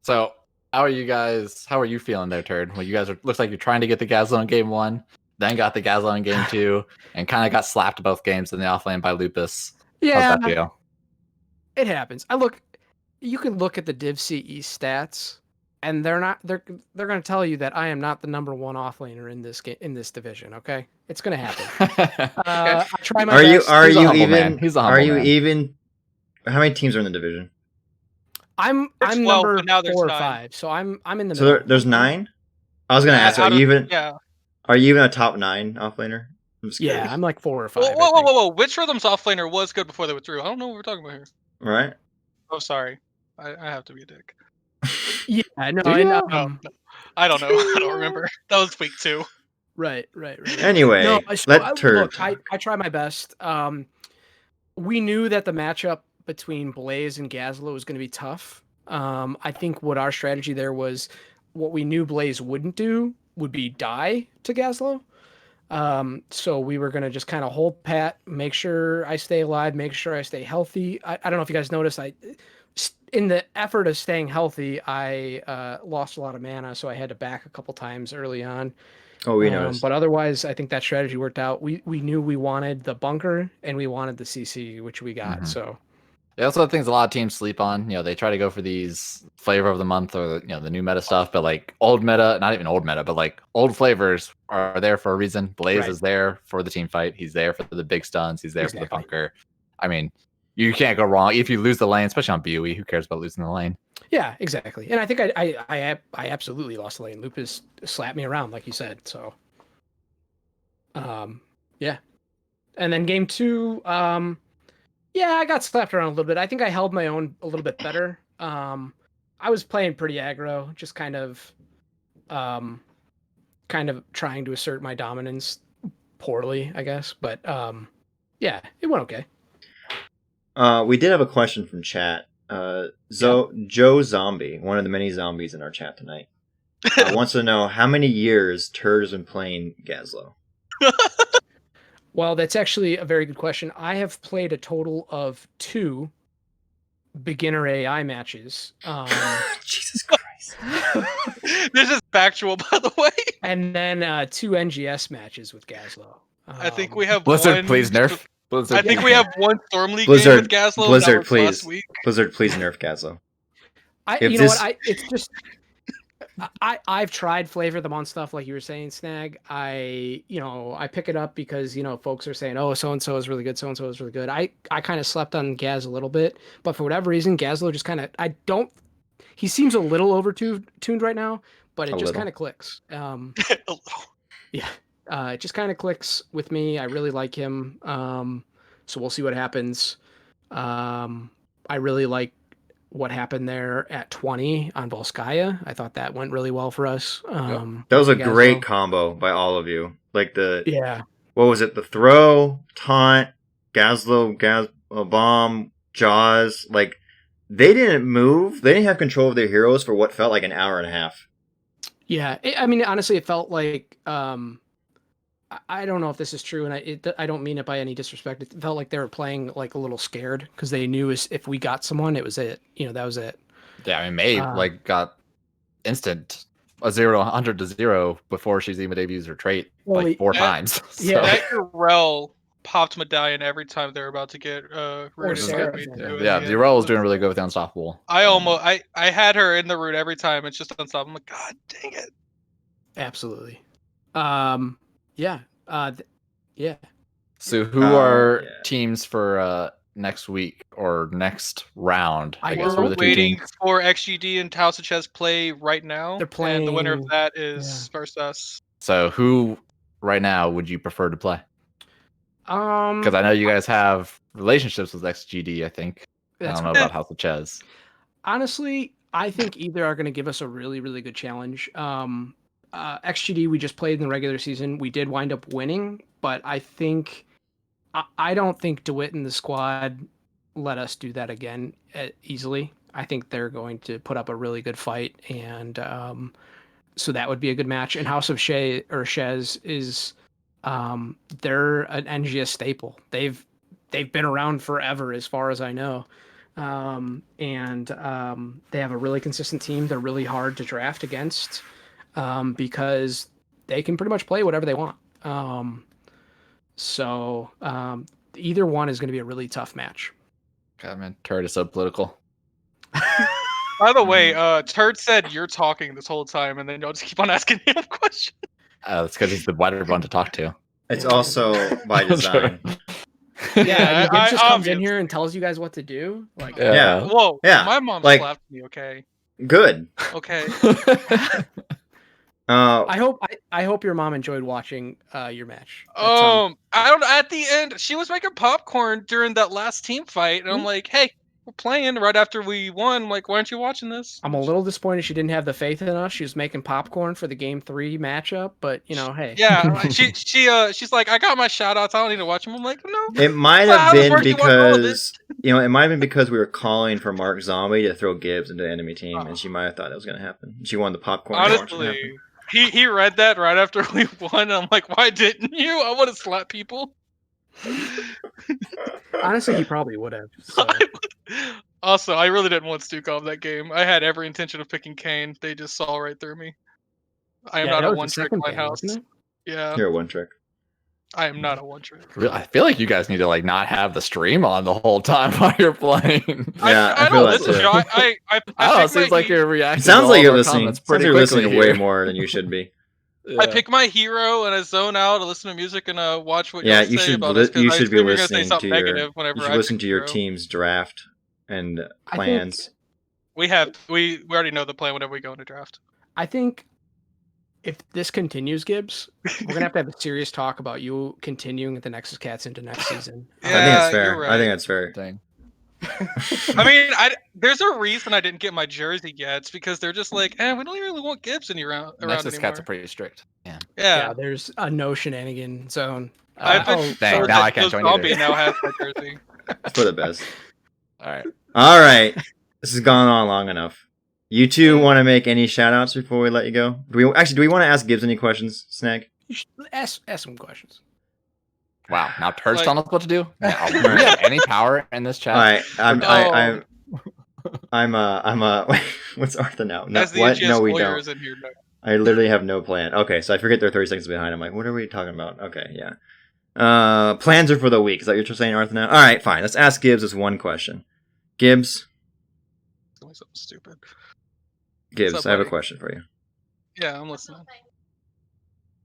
B: So, how are you guys? How are you feeling there, Turd? Well, you guys are. Looks like you're trying to get the Gazlo in game 1, then got the Gazlo in game 2, and kind of got slapped both games in the offlane by Lupus.
D: Yeah,
B: How's that feel?
D: it happens. You can look at the Div CE stats, and they're going to tell you that I am not the number 1 offlaner in this division. Okay, it's going to happen. I try my
A: Are you
D: best.
A: are
B: He's a
A: you
B: humble
A: even
B: man. He's a humble
A: are you
B: man.
A: even how many teams are in the division?
D: I'm
E: There's 12,
D: number
E: but now there's
D: 4 or
E: 9.
D: 5, so I'm in the
A: So
D: middle.
A: there's 9? I was gonna ask,
E: Out
A: are you
E: of-
A: even
E: Yeah.
A: are you even a top 9 offlaner? I'm just
D: Yeah,
A: curious.
D: I'm like 4 or 5.
E: Whoa,
D: I
E: whoa,
D: think.
E: whoa, whoa! Which Rhythm's offlaner was good before they withdrew? I don't know what we're talking about here.
A: Right?
E: Oh, sorry. I have to be a dick.
D: Yeah, no,
B: Do
D: and,
B: ya?
E: No, I don't know. I don't remember. That was week 2.
D: right.
A: Anyway,
D: No,
A: let Turd.
D: look, I try my best. We knew that the matchup between Blaze and Gazlo was going to be tough. I think what our strategy there was, what we knew Blaze wouldn't do would be die to Gazlo. So we were going to just kind of hold pat, make sure I stay alive, make sure I stay healthy. I don't know if you guys noticed, in the effort of staying healthy, I lost a lot of mana, so I had to back a couple times early on.
A: Oh, we noticed.
D: But otherwise, I think that strategy worked out. We knew we wanted the bunker and we wanted the CC, which we got.
B: Mhm.
D: So
B: Yeah, that's one of the things a lot of teams sleep on. You know, they try to go for these flavor of the month or the new meta stuff, but like old meta, not even old meta, but like old flavors are there for a reason. Blaze
D: Right.
B: is there for the team fight. He's there for the big stuns. He's there for the
D: Exactly.
B: bunker. I mean, you can't go wrong if you lose the lane, especially on BOE. Who cares about losing the lane?
D: yeah, exactly. And I think I absolutely lost the lane. Lupus slapped me around, like you said. So Yeah. And then game 2, yeah, I got slapped around a little bit. I think I held my own a little bit better. I was playing pretty aggro, just um, kind of trying to assert my dominance poorly, I guess. But yeah, it went okay.
A: We did have a question from chat. Joe Zombie, one of the many zombies in our chat tonight, wants to know how many years Turd has been playing Gazlo.
D: Well, that's actually a very good question. I have played a total of 2 beginner AI matches.
A: Jesus Christ.
E: This is factual, by the way.
D: And then 2 NGS matches with Gazlo.
E: I think we have
B: Blizzard,
E: one.
B: please nerf. Blizzard,
E: I think
B: please
E: we
B: nerf.
E: have one Storm League game
A: Blizzard,
E: with Gazlo.
A: Blizzard,
E: that was
A: please.
E: last week.
A: Blizzard, please nerf Gazlo.
D: You know what? It's just I've tried Flavor of the Month stuff, like you were saying, Snag. I pick it up because folks are saying, oh, so and so is really good, so and so is really good. I kind of slept on Gaz a little bit, but for whatever reason, Gazlo just kind of he seems a little tuned right now, but it just kind of clicks.
E: A little.
D: Yeah, it just kind of clicks with me. I really like him. So we'll see what happens. I really like what happened there at 20 on Volskaya. I thought that went really well for us.
A: That was a great combo by all of you. Like
D: yeah.
A: What was it? The throw, taunt, Gazlo, bomb, Jaws. Like, they didn't move. They didn't have control of their heroes for what felt like an hour and a half.
D: Yeah, I mean, honestly, it felt like I don't know if this is true, and I don't mean it by any disrespect. It felt like they were playing like a little scared because they knew if we got someone, it was it. That was it.
B: Yeah, I mean, Maeve got instant a 0 to 100 to 0 before she's even debuted her trait like 4 times.
D: Yeah,
E: that Urel popped medallion every time they were about to get root.
B: Yeah, the Urel was doing really good with the unstoppable.
E: I had her in the root every time. It's just unstoppable. I'm like, God dang it.
D: Absolutely. Yeah. Yeah.
B: So who are teams for next week or next round? I guess
E: we're waiting for XGD and Tao Sanchez play right now.
D: They're playing,
E: and the winner of that is versus us.
B: So who right now would you prefer to play? Because I know you guys have relationships with XGD. I think I don't know about House of Ches.
D: Honestly, I think either are going to give us a really, really good challenge. XGD, we just played in the regular season. We did wind up winning, but I don't think DeWitt and the squad let us do that again easily. I think they're going to put up a really good fight, and so that would be a good match. And House of Shez is they're an NGS staple. They've been around forever, as far as I know. And they have a really consistent team. They're really hard to draft against. Because they can pretty much play whatever they want. So either one is going to be a really tough match.
B: God, man, Turd is so political.
E: By the way, Turd said you're talking this whole time, and then y'all just keep on asking him questions.
B: That's because he's the wider one to talk to.
A: It's also by design.
D: Yeah, he just comes in here and tells you guys what to do. Like,
A: yeah.
E: Whoa.
A: Yeah.
E: My mom slapped me. Okay.
A: Good.
E: Okay.
D: I hope your mom enjoyed watching your match.
E: I don't. At the end, she was making popcorn during that last team fight, and I'm like, "Hey, we're playing right after we won. I'm like, why aren't you watching this?"
D: I'm a little disappointed she didn't have the faith in us. She was making popcorn for the game 3 matchup, but hey.
E: Yeah, she's like, "I got my shout outs. I don't need to watch them." I'm like, "No."
A: It might have been because it might have been because we were calling for Mark Zombie to throw Gibbs into the enemy team, and she might have thought it was going to happen. She wanted the popcorn.
E: Honestly. He read that right after we won. And I'm like, why didn't you? I want to slap people.
D: Honestly, he probably would have. So.
E: Also, I really didn't want Stukov that game. I had every intention of picking Kane. They just saw right through me. I am not a one-trick lighthouse. Yeah.
A: You're a one-trick.
E: I am not a one-trick.
B: I feel like you guys need to not have the stream on the whole time while you're playing.
A: Yeah, I feel like
B: I don't know. It seems like you're reacting.
A: It sounds like you're listening.
B: You're
A: listening way more than you should be.
E: Yeah. I pick my hero and I zone out, I listen to music and watch what
A: you should be listening to your team's draft and plans.
E: We already know the plan whenever we go into draft.
D: I think If this continues, Gibbs, we're gonna have to have a serious talk about you continuing the Nexus Cats into next season.
A: I think that's fair.
E: you're right.
A: I think that's fair.
B: Dang.
E: I mean, there's a reason I didn't get my jersey yet. It's because they're just like, we don't really want Gibbs around
B: Nexus
E: anymore.
B: Cats are pretty strict. Yeah.
D: Yeah, there's a no shenanigan zone.
E: I've been
B: dang, now I can't join
E: Zombie
B: either.
E: now has my jersey.
A: It's for the best.
B: All right.
A: All right. This has gone on long enough. You two want to make any shout outs before we let you go? Do we want to ask Gibbs any questions, Snag?
D: You should ask some questions.
B: Wow. Now Turd's
E: Like-
B: telling us what to do. Now, do we have any power in this chat?
A: All right. I'm
E: Oh.
A: what's Arthur now? No,
E: As the
A: what?
E: NGS
A: No, we
E: lawyer
A: don't.
E: is in here now.
A: I literally have no plan. Okay, so I forget they're 30 seconds behind. I'm like, what are we talking about? Okay, yeah. Plans are for the week. Is that what you're saying, Arthur, now? All right, fine. Let's ask Gibbs this one question. Gibbs,
E: Something stupid.
A: Gibbs,
E: What's up,
A: I have a
E: buddy?
A: question for you.
E: Yeah, I'm listening.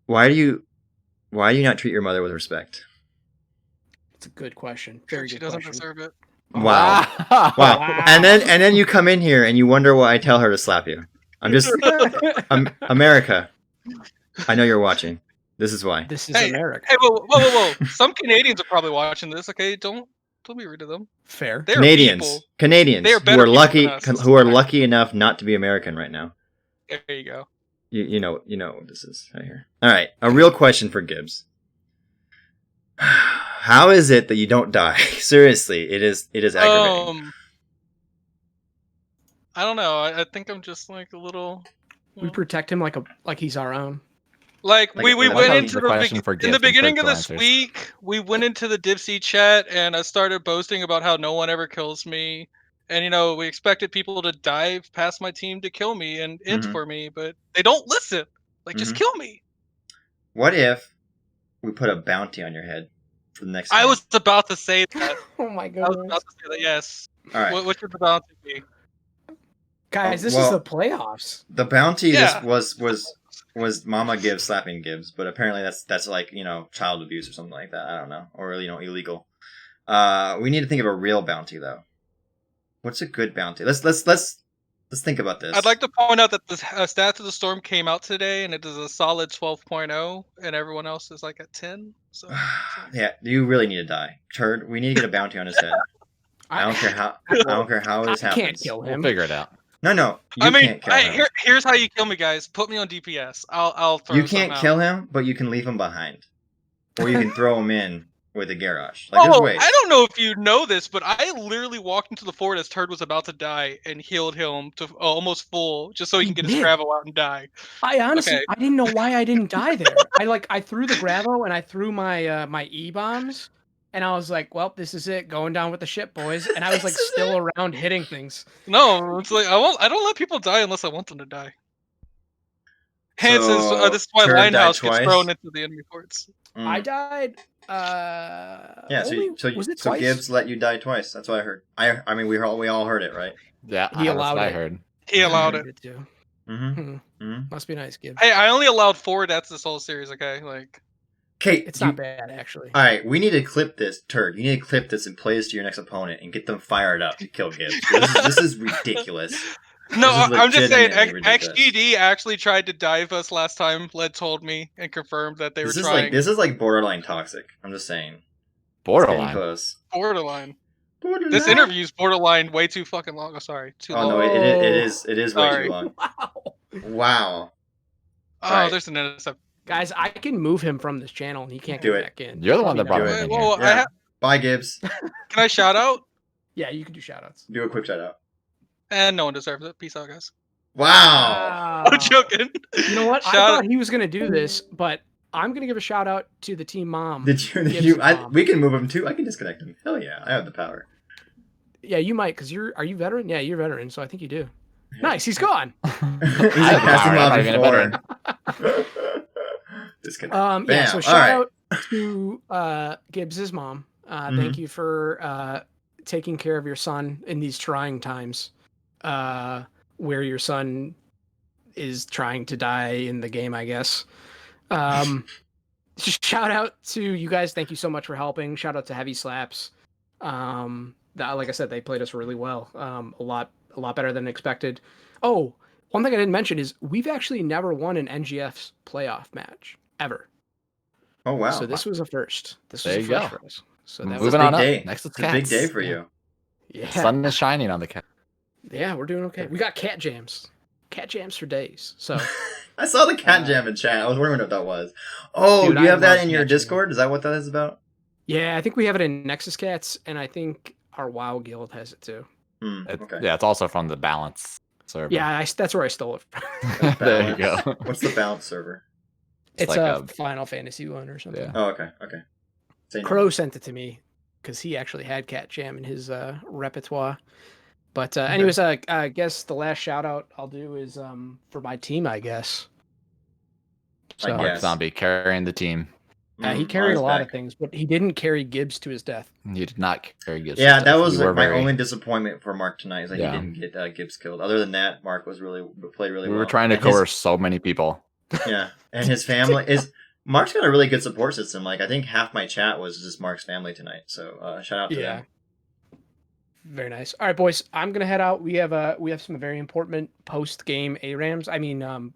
A: Why do you not treat your mother with respect?
D: It's a good question. Very
E: She
D: good
E: doesn't
D: question.
E: deserve it.
A: Wow. Wow. And then you come in here and you wonder why I tell her to slap you. I'm just America. I know you're watching. This is why.
D: This is
E: Hey,
D: America.
E: Hey, whoa! Some Canadians are probably watching this. Okay, don't be rude to them.
D: Fair.
E: They're
A: Canadians
E: people. They are
A: who
E: better
A: are lucky
E: people than us.
A: who are lucky enough not to be American right now.
E: There you go.
A: You know what this is right here. All right, a real question for Gibbs. How is it that you don't die? Seriously, it is aggravating.
E: I don't know. I think I'm just like a little.
D: We protect him like he's our own.
E: Like we
A: like
E: went
A: how
E: into
B: the question for
E: in
B: Gibbs
E: the
B: and
E: beginning of
B: Turtle
E: this
B: answers.
E: week, we went into the Dipsy chat and I started boasting about how no one ever kills me. And we expected people to dive past my team to kill me and int
A: Mhm.
E: for me, but they don't listen. Like just
A: Mhm.
E: kill me.
A: What if we put a bounty on your head for the next
E: I
A: game?
E: was about to say that.
D: Oh my
E: I was
D: goodness.
E: about to say that, yes.
A: All right.
E: What should the bounty be?
D: Guys, this
A: Well-
D: is the playoffs.
A: The bounty
E: Yeah.
A: this was Mama Gibbs slapping Gibbs, but apparently that's like, child abuse or something like that. I don't know. Or illegal. We need to think of a real bounty though. What's a good bounty? Let's think about this.
E: I'd like to point out that the Stats of the Storm came out today, and it is a solid 12.0, and everyone else is like at 10. So
A: Yeah, you really need to die. Turd, we need to get a bounty on his head. I don't care how this
D: I
A: happens.
D: can't kill
B: We'll
D: him.
B: figure it out.
A: No, you
E: I mean,
A: can't kill him.
E: here's how you kill me, guys. Put me on DPS. I'll throw.
A: You can't
E: something
A: kill
E: out.
A: him, but you can leave him behind, or you can throw him in with a garage. Like there's
E: Oh,
A: ways.
E: I don't know if you know this, but I literally walked into the fort as Turd was about to die and healed him to almost full, just so he
D: You
E: can get his
D: did.
E: gravel out and die.
D: I honestly,
E: Okay.
D: I didn't know why I didn't die there. I threw the Gravo and I threw my my E bombs, and I was like, well, this is it, going down with the ship, boys. And I was like
A: This is
D: still around hitting things.
E: No, it's like I don't let people die unless I want them to die. Hence,
A: So,
E: this is why
A: Turd died
E: Linehouse gets
A: twice?
E: thrown into the enemy forts.
A: Mm.
D: I died.
A: Yeah,
D: only-
A: so
D: was it
A: so
D: twice?
A: Gibbs let you die twice. That's what I heard. I mean we all heard it, right?
B: Yeah,
D: He
B: that's
D: allowed
B: what I
D: it.
B: heard.
E: He allowed
D: I
E: it.
D: did too.
A: Mm-hmm.
D: Must be nice, Gibbs.
E: Hey, I only allowed 4 deaths this whole series. Okay, like
A: Okay,
D: It's not bad actually.
A: All right, we need to clip this, Turd. You need to clip this and play this to your next opponent and get them fired up to kill Gibbs. This is ridiculous.
E: no,
A: This is
E: I'm just saying.
A: legitimately ridiculous.
E: XGD actually tried to dive us last time. Led told me and confirmed that they
A: This
E: were
A: is
E: trying.
A: this is like borderline toxic. I'm just saying. It's getting
B: Borderline.
A: close.
E: Borderline.
A: Borderline.
E: This interview's borderline way too fucking long. Oh, sorry, too
A: Oh
E: long.
A: no, it is way
E: Sorry.
A: too long.
D: Wow.
A: Wow.
E: Oh,
A: Alright.
E: there's an intercept.
D: Guys, I can move him from this channel and he can't
A: Do
D: get
A: it.
D: back in.
B: You're the one that
D: Let
B: brought
D: me
B: him
D: know.
B: in
E: Well,
B: here.
E: I
A: Yeah. Bye, Gibbs.
E: Can I shout out?
D: Yeah, you can do shoutouts.
A: Do a quick shout out.
E: And no one deserves it. Peace out, guys.
A: Wow.
E: I'm joking.
D: You know what? I
E: Shout
D: thought he was gonna do this, but I'm gonna give a shout out to the team mom.
A: Did
D: Gibbs'
A: you?
D: mom.
A: We can move him too. I can disconnect him. Hell yeah, I have the power.
D: Yeah, you might, because are you veteran? Yeah, you're veteran, so I think you do. Nice, he's gone.
A: He's
B: I have the power, I'm not even a veteran.
A: Disconnect.
D: Yeah,
A: Bam.
D: so
A: All
D: shout out to Gibbs's mom.
A: Mm-hmm.
D: Thank you for taking care of your son in these trying times, where your son is trying to die in the game, I guess. Just shout out to you guys. Thank you so much for helping. Shout out to Heavy Slaps. Like I said, they played us really well. A lot better than expected. Oh, One thing I didn't mention is we've actually never won an NGS playoff match ever.
A: Oh wow!
D: So this was a first. This was
B: There
D: a
B: you
D: first
B: go.
D: for us. So that was
B: Moving
A: a
B: on
A: big
B: up.
A: day.
B: Next, it's
A: It's a big
B: cats.
A: day for you.
D: yeah.
B: Sun is shining on the cat.
D: Yeah, we're doing okay. We got cat jams. Cat jams for days. So
A: I saw the cat jam in chat. I was wondering what that was. Oh,
D: Dude,
A: do you
D: I
A: have that
D: love
A: in your
D: cat jam.
A: Discord? Is that what that is about?
D: yeah, I think we have it in Nexus Cats, and I think our WoW guild has it too.
A: Okay.
B: Yeah, it's also from the balance server.
D: Yeah, that's where I stole it from.
B: There you
A: Balance.
B: go.
A: What's the balance server?
D: It's
B: like
D: a
B: a-
D: Final Fantasy one or something.
B: Yeah.
A: Oh, okay. Okay. Say no.
D: Crow sent it to me because he actually had Cat Jam in his repertoire. But anyways, I guess the last shout out I'll do is for my team, I guess.
A: I
D: So
A: guess.
B: Zombie carrying the team.
D: he carried a lot of things, but he didn't carry Gibbs to his death.
B: You did not carry Gibbs.
A: Yeah,
B: to
A: that
B: death.
A: was
B: You were
A: my
B: very-
A: only disappointment for Mark tonight. Is that
B: Yeah.
A: he didn't get Gibbs killed. Other than that, Mark was played really
B: We
A: well.
B: were trying to
A: And his-
B: coerce so many people.
A: Yeah, and his family is. Mark's got a really good support system. Like I think half my chat was just Mark's family tonight. So shout out to them.
D: Very nice. All right, boys. I'm gonna head out. We have some very important post game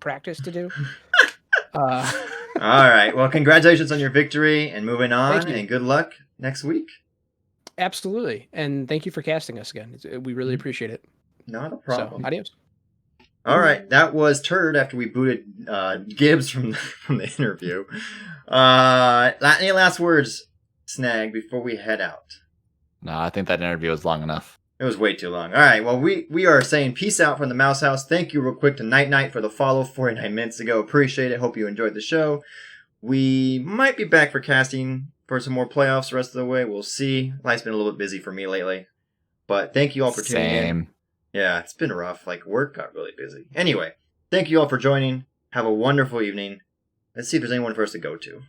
D: practice to do.
A: All right. Well, congratulations on your victory and moving on,
D: Thank you.
A: and good luck next week.
D: Absolutely, and thank you for casting us again. We really appreciate it.
A: Not a
D: So,
A: problem.
D: adios.
A: All right, that was Turd after we booted Gibbs from the interview. Any last words, Snag, before we head out?
B: No, I think that interview was long enough.
A: It was way too long. All right, well, we are saying peace out from the Mouse House. Thank you real quick to Night Night for the follow 49 minutes ago. Appreciate it. Hope you enjoyed the show. We might be back for casting for some more playoffs the rest of the way. We'll see. Life's been a little bit busy for me lately. But thank you all for tuning in.
B: Same.
A: Yeah, it's been rough. Like, work got really busy. Anyway, thank you all for joining. Have a wonderful evening. Let's see if there's anyone for us to go to.